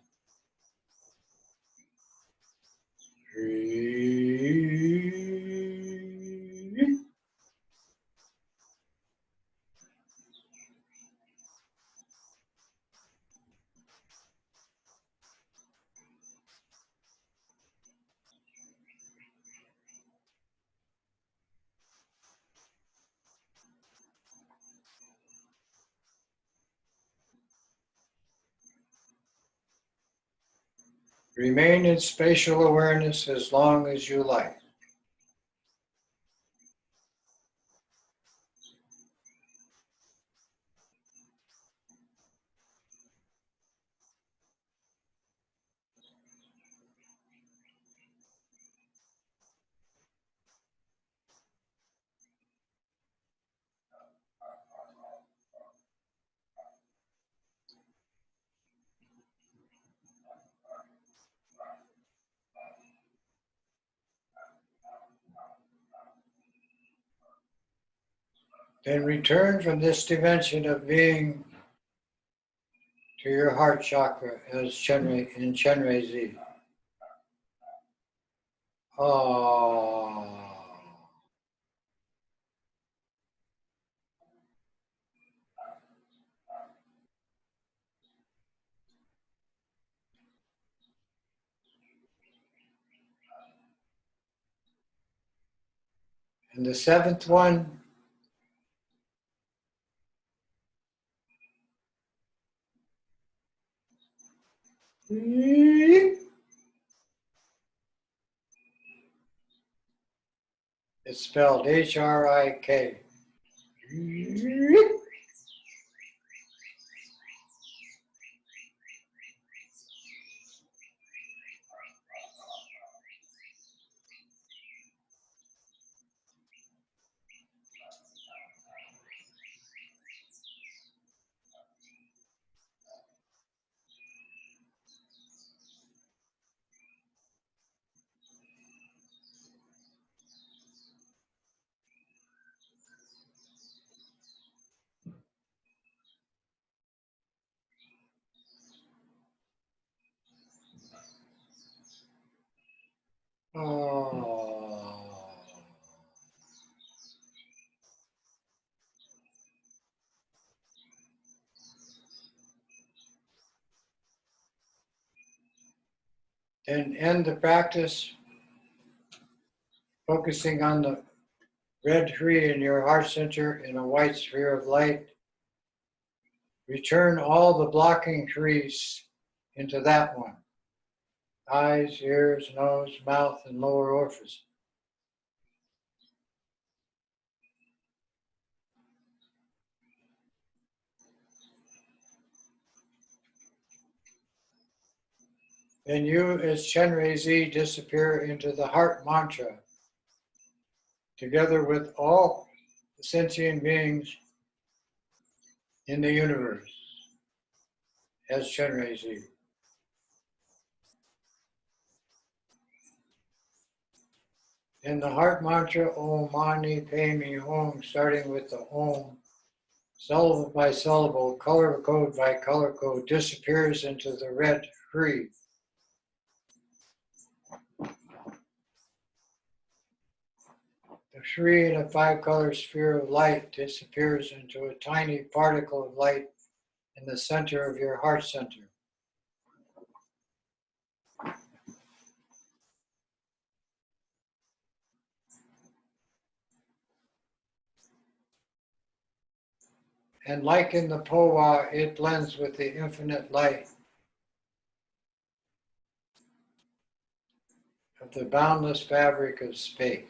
Remain in spatial awareness as long as you like. Then return from this dimension of being to your heart chakra as in Chenrezig. And the 7th one, it's spelled H-R-I-K. and end the practice focusing on the red tree in your heart center in a white sphere of light. Return all the blocking trees into that one. Eyes, ears, nose, mouth, and lower orifice. Then you, as Chenrezig, disappear into the heart mantra, together with all the sentient beings in the universe, as Chenrezig. In the heart mantra, Om Mani Padme Hum, starting with the Om, syllable by syllable, color code by color code, disappears into the red tree. The tree in a five-color sphere of light disappears into a tiny particle of light in the center of your heart center. And like in the Powa, it blends with the infinite light of the boundless fabric of space.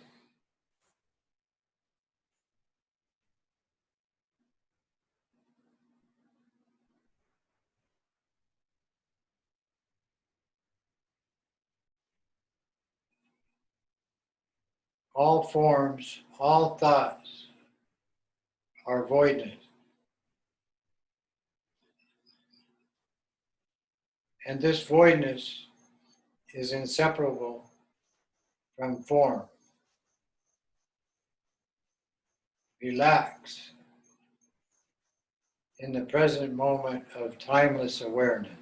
All forms, all thoughts are voidness. And this voidness is inseparable from form. Relax in the present moment of timeless awareness.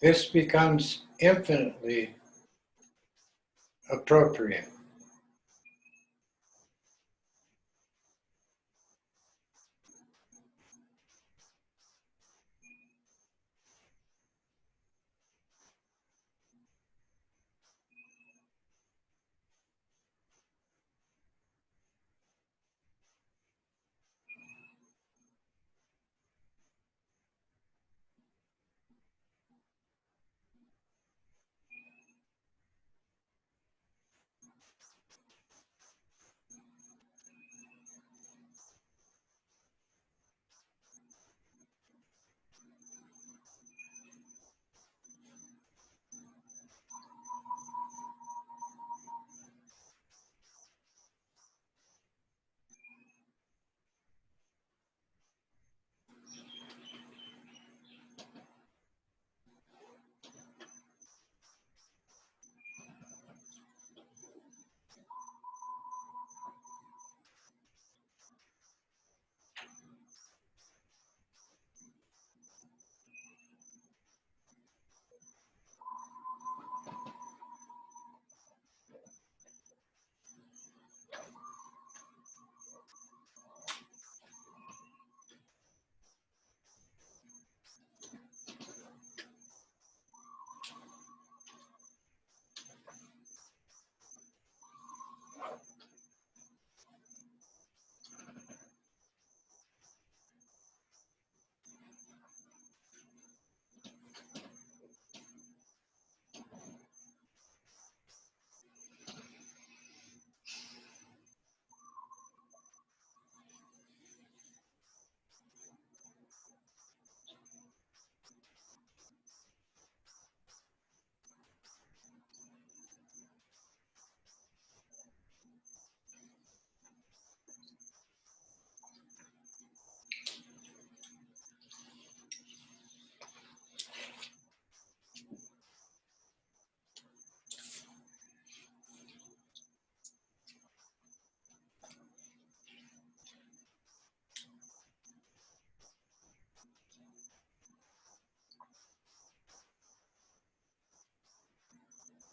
This becomes infinitely appropriate.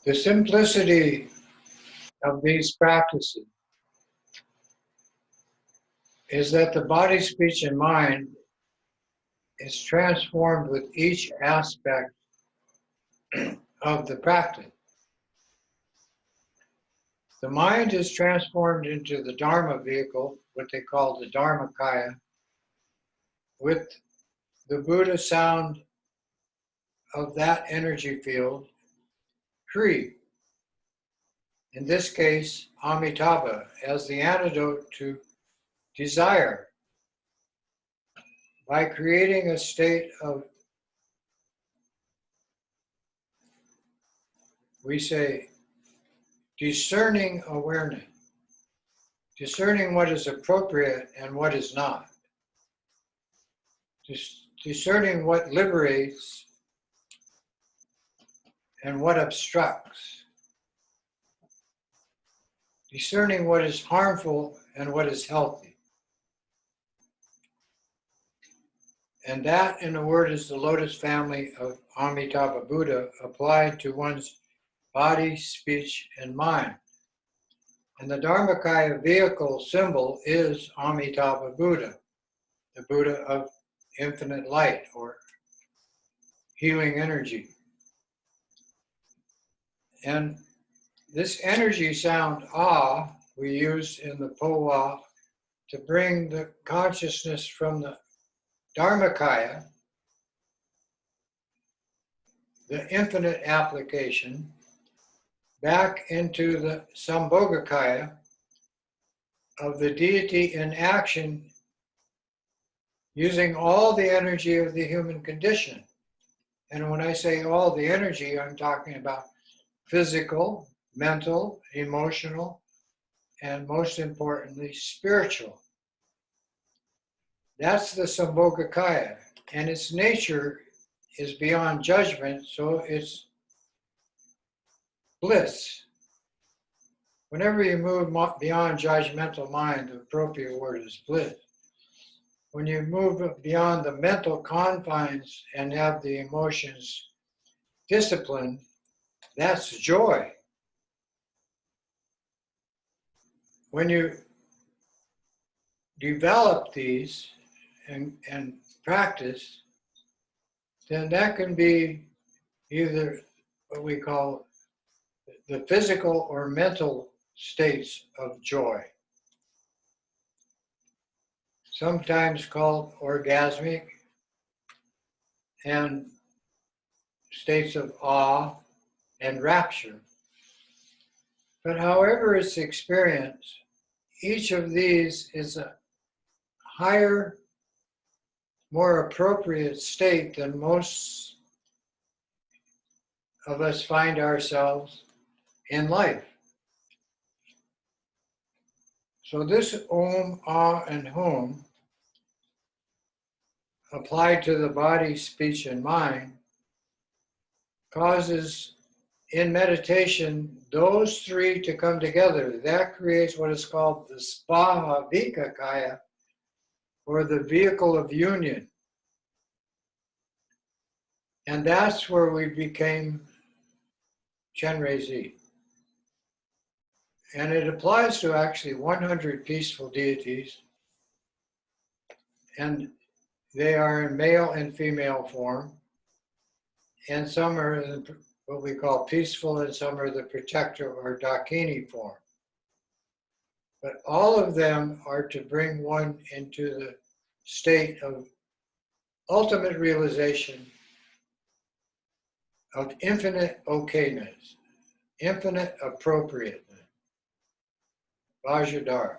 The simplicity of these practices is that the body, speech, and mind is transformed with each aspect of the practice. The mind is transformed into the Dharma vehicle, what they call the Dharmakaya, with the Buddha sound of that energy field, Kri. In this case, Amitabha, as the antidote to desire, by creating a state of, we say, discerning awareness, discerning what is appropriate and what is not, discerning what liberates and what obstructs, discerning what is harmful and what is healthy. And that, in a word, is the lotus family of Amitabha Buddha applied to one's body, speech, and mind. And the Dharmakaya vehicle symbol is Amitabha Buddha, the Buddha of infinite light or healing energy. And this energy sound, ah, we use in the Powa to bring the consciousness from the Dharmakaya, the infinite application, back into the Sambhogakaya of the deity in action, using all the energy of the human condition. And when I say all the energy, I'm talking about physical, mental, emotional, and most importantly, spiritual. That's the Sambhogakaya, and its nature is beyond judgment, so it's bliss. Whenever you move beyond judgmental mind, the appropriate word is bliss. When you move beyond the mental confines and have the emotions disciplined, that's joy. When you develop these and practice, then that can be either what we call the physical or mental states of joy, sometimes called orgasmic, and states of awe and rapture. But however it's experienced, each of these is a higher, more appropriate state than most of us find ourselves in life. So this Om, Ah, and Hum, applied to the body, speech, and mind, causes in meditation those three to come together. That creates what is called the Spahavika-kaya, or the vehicle of union. And that's where we became Chenrezig. And it applies to actually 100 peaceful deities, and they are in male and female form, and some are in what we call peaceful, and some are the protector or Dakini form. But all of them are to bring one into the state of ultimate realization of infinite okayness, infinite appropriateness, Bhagidari.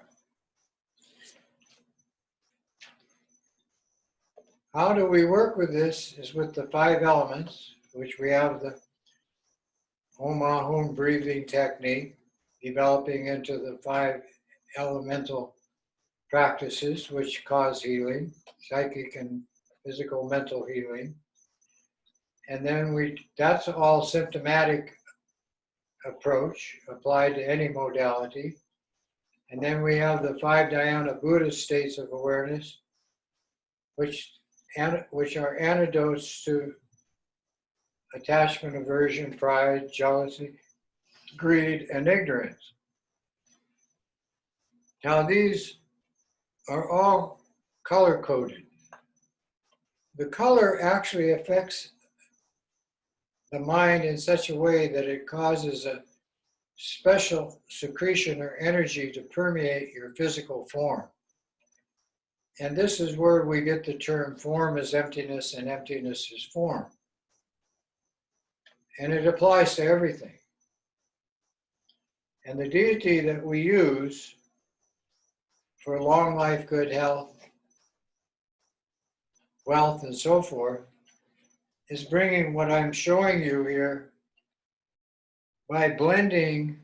How do we work with this is with the 5 elements, which we have the Om Ah Hum breathing technique, developing into the 5 elemental practices which cause healing, psychic and physical, mental healing. And then that's all symptomatic approach applied to any modality. And then we have the 5 dhyana Buddha states of awareness, which are antidotes to attachment, aversion, pride, jealousy, greed, and ignorance. Now, these are all color-coded. The color actually affects the mind in such a way that it causes a special secretion or energy to permeate your physical form. And this is where we get the term form is emptiness and emptiness is form. And it applies to everything. And the deity that we use for long life, good health, wealth, and so forth is bringing what I'm showing you here by blending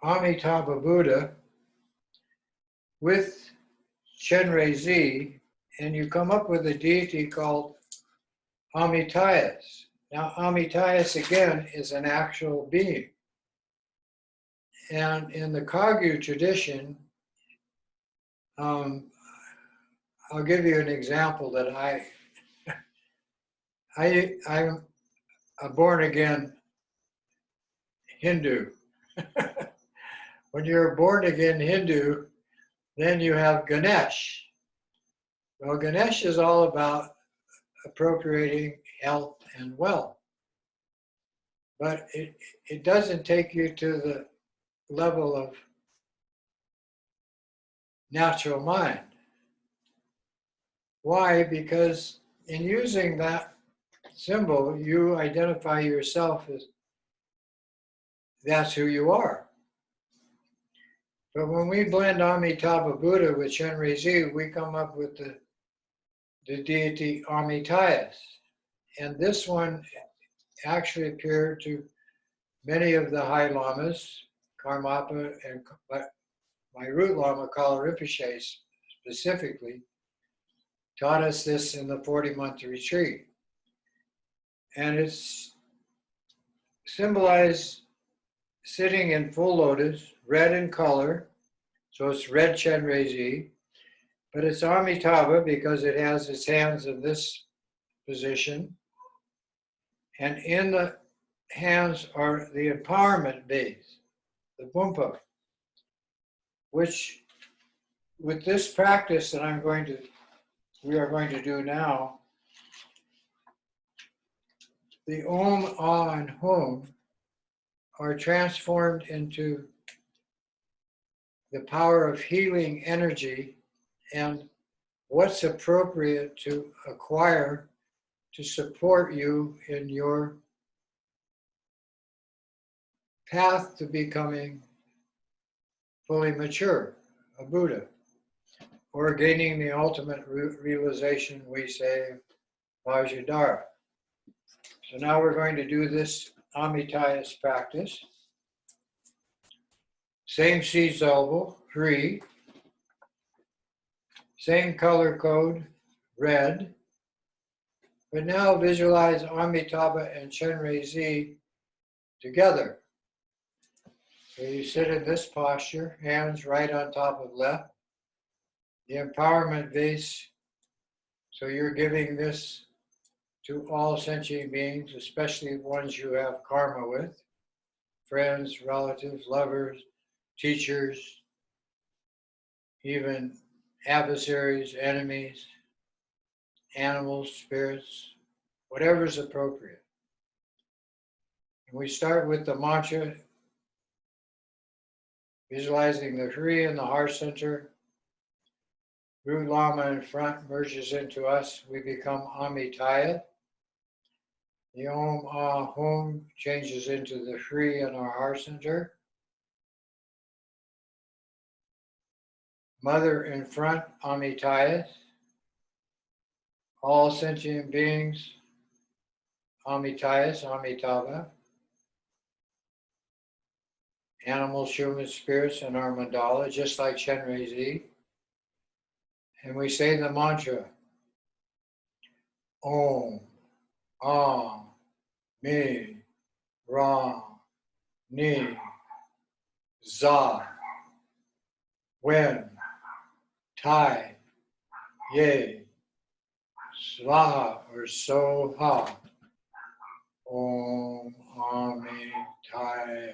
Amitabha Buddha with Chenrezig, and you come up with a deity called Amitayus. Now, Amitayus, again, is an actual being. And in the Kagyu tradition, I'll give you an example that I'm a born-again Hindu. When you're a born-again Hindu, then you have Ganesh. Well, Ganesh is all about appropriating health and wealth. But it doesn't take you to the level of natural mind. Why? Because in using that symbol, you identify yourself as that's who you are. But when we blend Amitabha Buddha with Chenrezig, we come up with the deity Amitayus. And this one actually appeared to many of the high lamas, Karmapa and my root lama, Colin Rinpoche specifically, taught us this in the 40-month retreat. And it's symbolized sitting in full lotus, red in color, so it's red Chenrezig, but it's Amitabha because it has its hands in this position. And in the hands are the empowerment base, the bumpa, which with this practice that we are going to do now, the Om, Ah, and Hum are transformed into the power of healing energy and what's appropriate to acquire to support you in your path to becoming fully mature, a Buddha, or gaining the ultimate realization, we say, Bhagidari. So now we're going to do this Amitayus practice. Same seed syllable, 3. Same color code, red. But now visualize Amitabha and Chenrezig together. So you sit in this posture, hands right on top of left. The empowerment vase, so you're giving this to all sentient beings, especially ones you have karma with, friends, relatives, lovers, teachers, even adversaries, enemies, animals, spirits, whatever's appropriate. And we start with the mantra, visualizing the Hri in the heart center. Root Lama in front merges into us. We become Amitaya. The Om, Ah, Hum changes into the Hri in our heart center. Mother in front, Amitayus. All sentient beings, Amitayus, Amitabha. Animals, humans, spirits in our mandala, just like Chenrezig. And we say the mantra, Om, Ah, Mi, Ra, Ni, Za, Wen, Tai, Ye, Svaha or Soha, Om, Ami, Tai,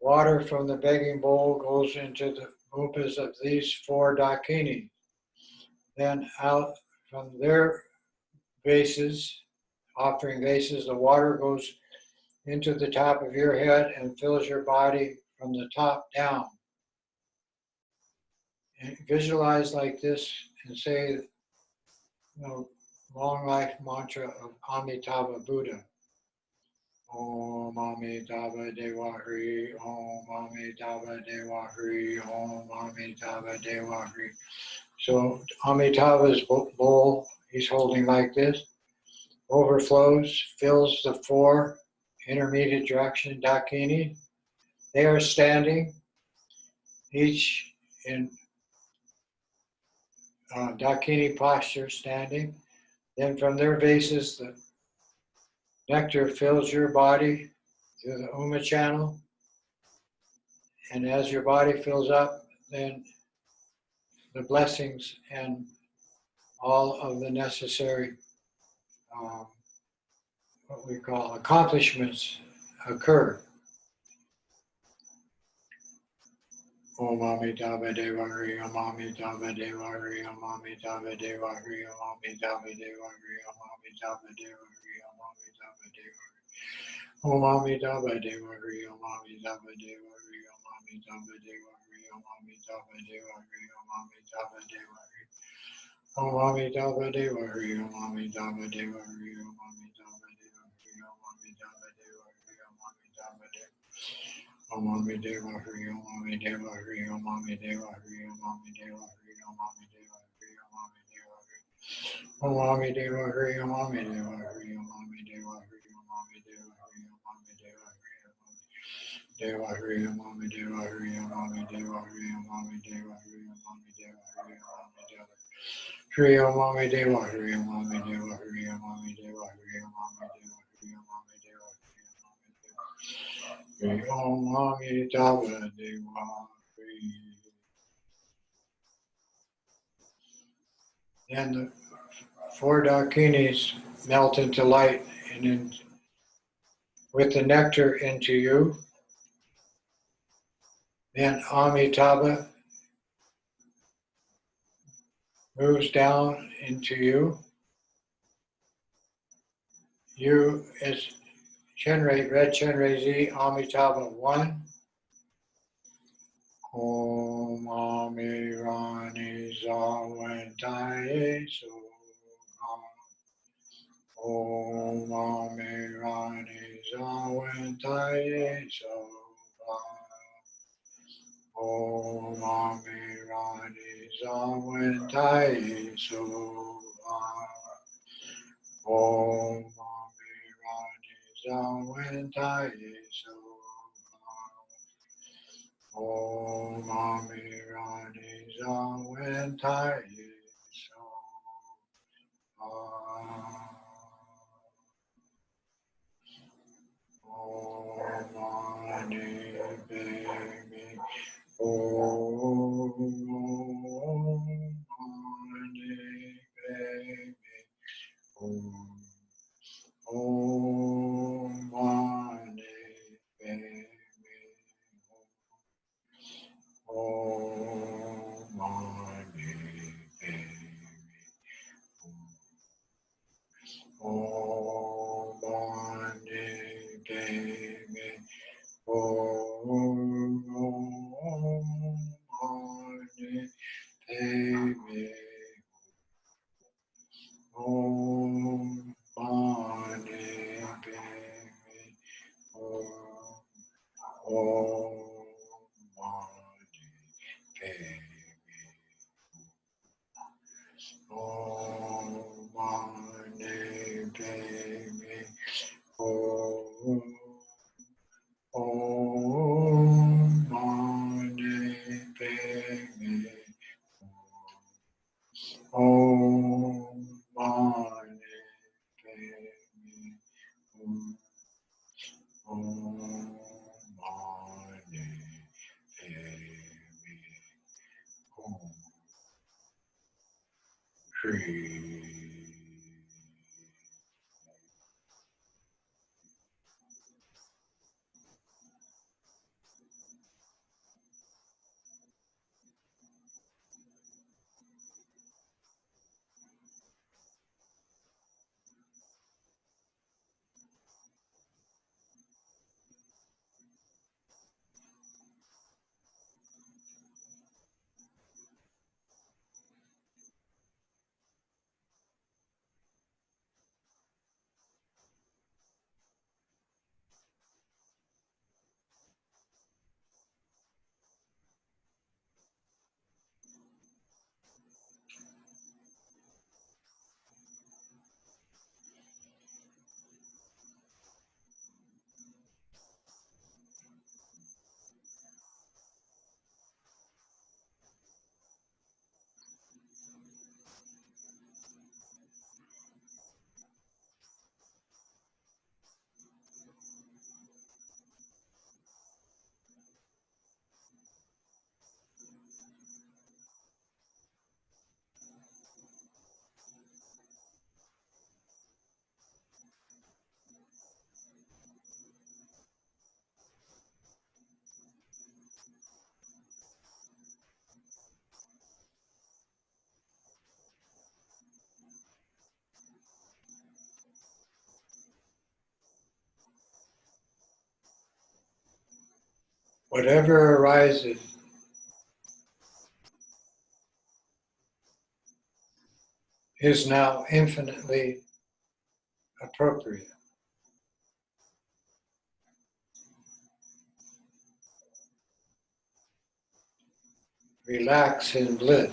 Water from the begging bowl goes into the upas of these 4 dakini. Then out from their vases, offering vases, the water goes into the top of your head and fills your body from the top down. And visualize like this and say the long life mantra of Amitabha Buddha. Om Amitabha Deva Hari, Om Amitabha Deva Hari, Om Amitabha Deva Hari. So Amitabha's bowl, he's holding like this, overflows, fills the 4 intermediate direction dakini. They are standing, each in dakini posture, standing. Then from their vases, the nectar fills your body through the Uma channel. And as your body fills up, then the blessings and all of the necessary, what we call accomplishments, occur. Om Amitabha Deva Hari, Om Amitabha Deva Hari, Om Amitabha Deva Hari, Om Amitabha Deva Hari, Om Amitabha Deva Hari, Om Amitabha Deva Hari. Om Amitabha Deva Hari, Om Amitabha Deva Hari, Om Amitabha Deva Hari, Om Amitabha Deva Hari, Om Amitabha Deva Hari. Om Amitabha Deva Hari, Om Amitabha Deva Hari, Om Amitabha Deva Hari, Om Amitabha Deva Hari, Om Amitabha Deva. Om Amitabha Hari, Om Amitabha Hari, Om Amitabha Hari, Om Amitabha Hari, Om Amitabha Hari, Om Amitabha Hari. Om Amitabha Hari, Om Amitabha Hari, Om Amitabha Hari, Om Amitabha Hari, Om Amitabha Hari, Om Amitabha Hari, Om Amitabha Hari, Om Amitabha Hari, Om Amitabha Hari, Om Amitabha Hari. Shri Om Amitabha Hari, Om Amitabha Hari, Om Amitabha Hari, Om Amitabha Hari, Om Amitabha Hari, Om Amitabha Deva Hari. And the 4 dakinis melt into light and with the nectar into you. Then Amitabha moves down into you. You is red Chenrezig, Amitabha 1. Om Amirani Zawentaye Soham. Om Amirani Zawentaye Soham. Om Amirani Zawentaye Soham. Om Amirani Zawentaye Soham. Om Amirani Zawentaye Soham. Om Mani Padme Om Mani Padme Om Mani Padme Om Mani Padme Om Mani Padme Om Mani Padme Om Mani Padme Om Mani Padme Om Mani Padme Om Mani Padme Om Mani Padme Om Mani Padme Om Shri. Whatever arises is now infinitely appropriate. Relax in bliss.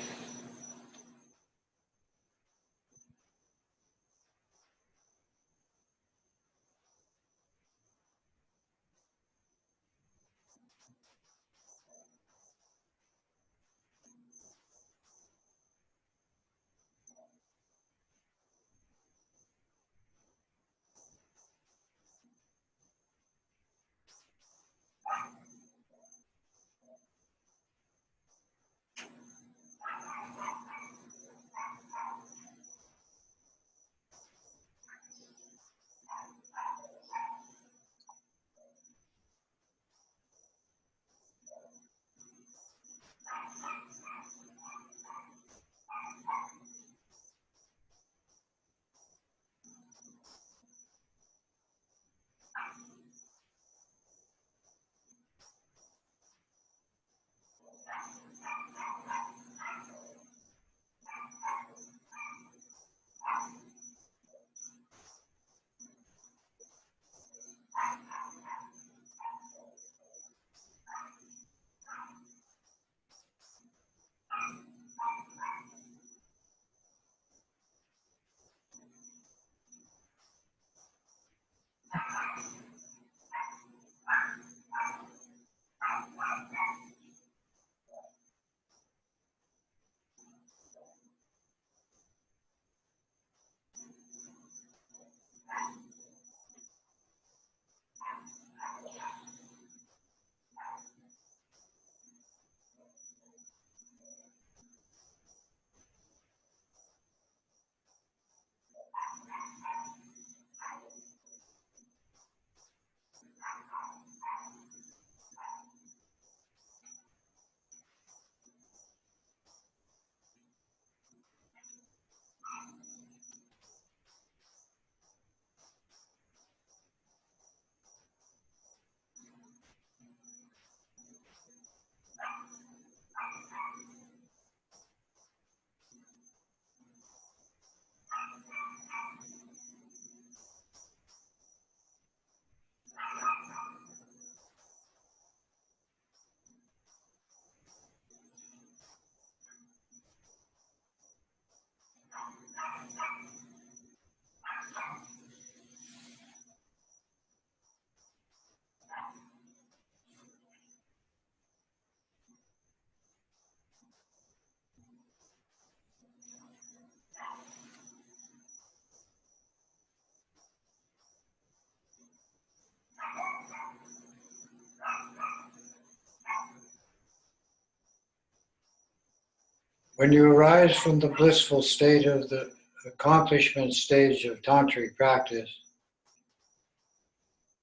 When you arise from the blissful state of the accomplishment stage of tantric practice,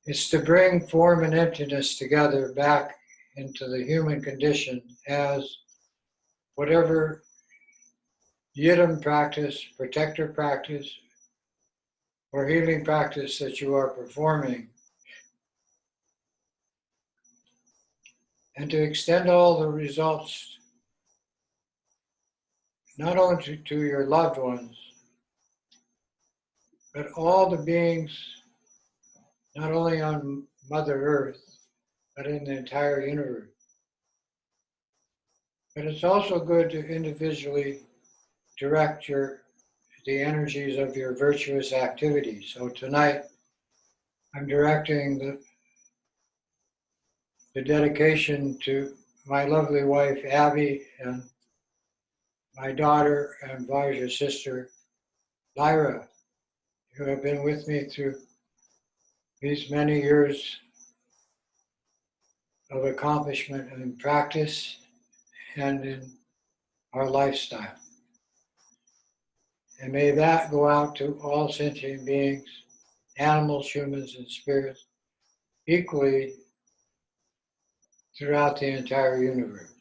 it's to bring form and emptiness together back into the human condition as whatever yidam practice, protector practice, or healing practice that you are performing, and to extend all the results not only to your loved ones, but all the beings, not only on Mother Earth, but in the entire universe. But it's also good to individually direct the energies of your virtuous activities. So tonight, I'm directing the dedication to my lovely wife, Abby, and my daughter and Vajra's sister, Lyra, who have been with me through these many years of accomplishment in practice and in our lifestyle. And may that go out to all sentient beings, animals, humans, and spirits, equally throughout the entire universe.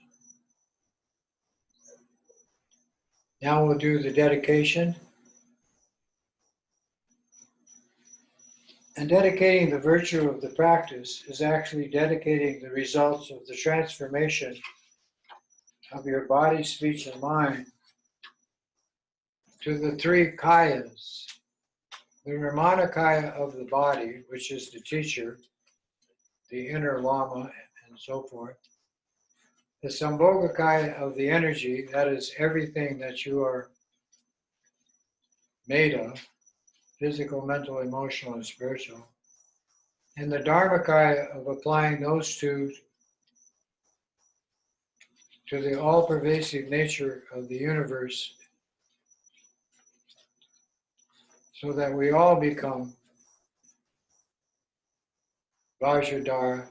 Now we'll do the dedication. And dedicating the virtue of the practice is actually dedicating the results of the transformation of your body, speech, and mind to the three kayas. The Nirmanakaya of the body, which is the teacher, the inner Lama, and so forth. The Sambhogakaya of the energy, that is everything that you are made of, physical, mental, emotional, and spiritual. And the Dharmakaya of applying those two to the all-pervasive nature of the universe so that we all become Vajradhara,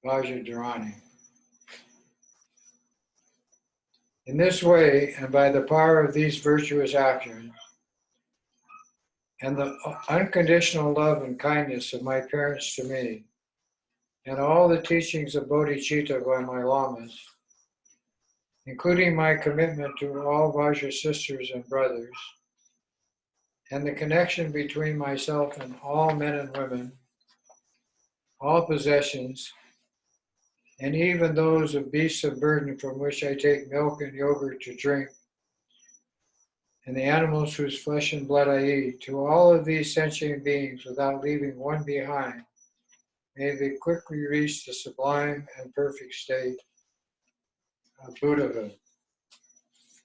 Vajradharani. In this way, and by the power of these virtuous actions, and the unconditional love and kindness of my parents to me, and all the teachings of bodhicitta by my lamas, including my commitment to all Vajra sisters and brothers, and the connection between myself and all men and women, all possessions, and even those of beasts of burden from which I take milk and yogurt to drink, and the animals whose flesh and blood I eat, to all of these sentient beings without leaving one behind, may they quickly reach the sublime and perfect state of Buddhahood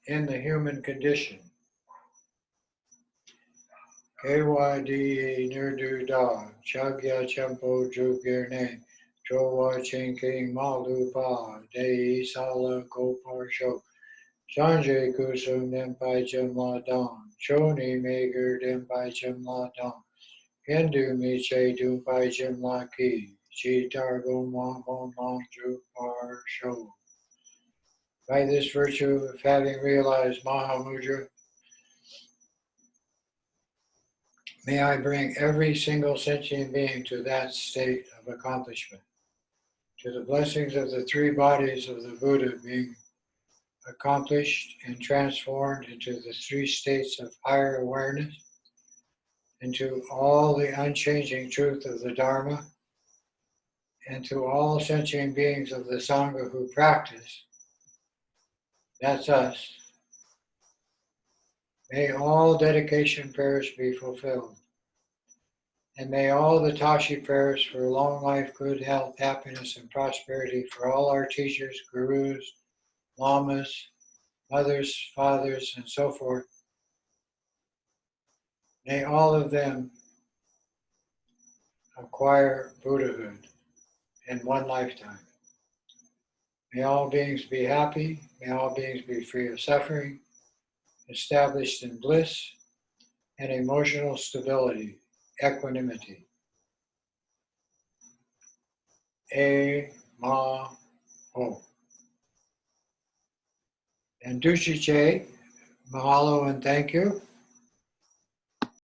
in the human condition. Kewa di nirdu da, chagya champo jugirne, chowa chinking malu pa, dei sala gopar sho, Sanjay kusum dempai jimla don, choni megar dempai jimla don, Hindu miche dumpai jimla ki, chi targo mon mon long drupar sho. By this virtue of having realized Mahamudra, may I bring every single sentient being to that state of accomplishment, to the blessings of the three bodies of the Buddha being accomplished and transformed into the three states of higher awareness, into all the unchanging truth of the Dharma, and to all sentient beings of the Sangha who practice, that's us. May all dedication prayers be fulfilled. And may all the Tashi prayers for long life, good health, happiness, and prosperity for all our teachers, gurus, lamas, mothers, fathers, and so forth, may all of them acquire Buddhahood in one lifetime. May all beings be happy, may all beings be free of suffering, established in bliss and emotional stability, equanimity. Ma Ho. And Dushi Che, mahalo and thank you.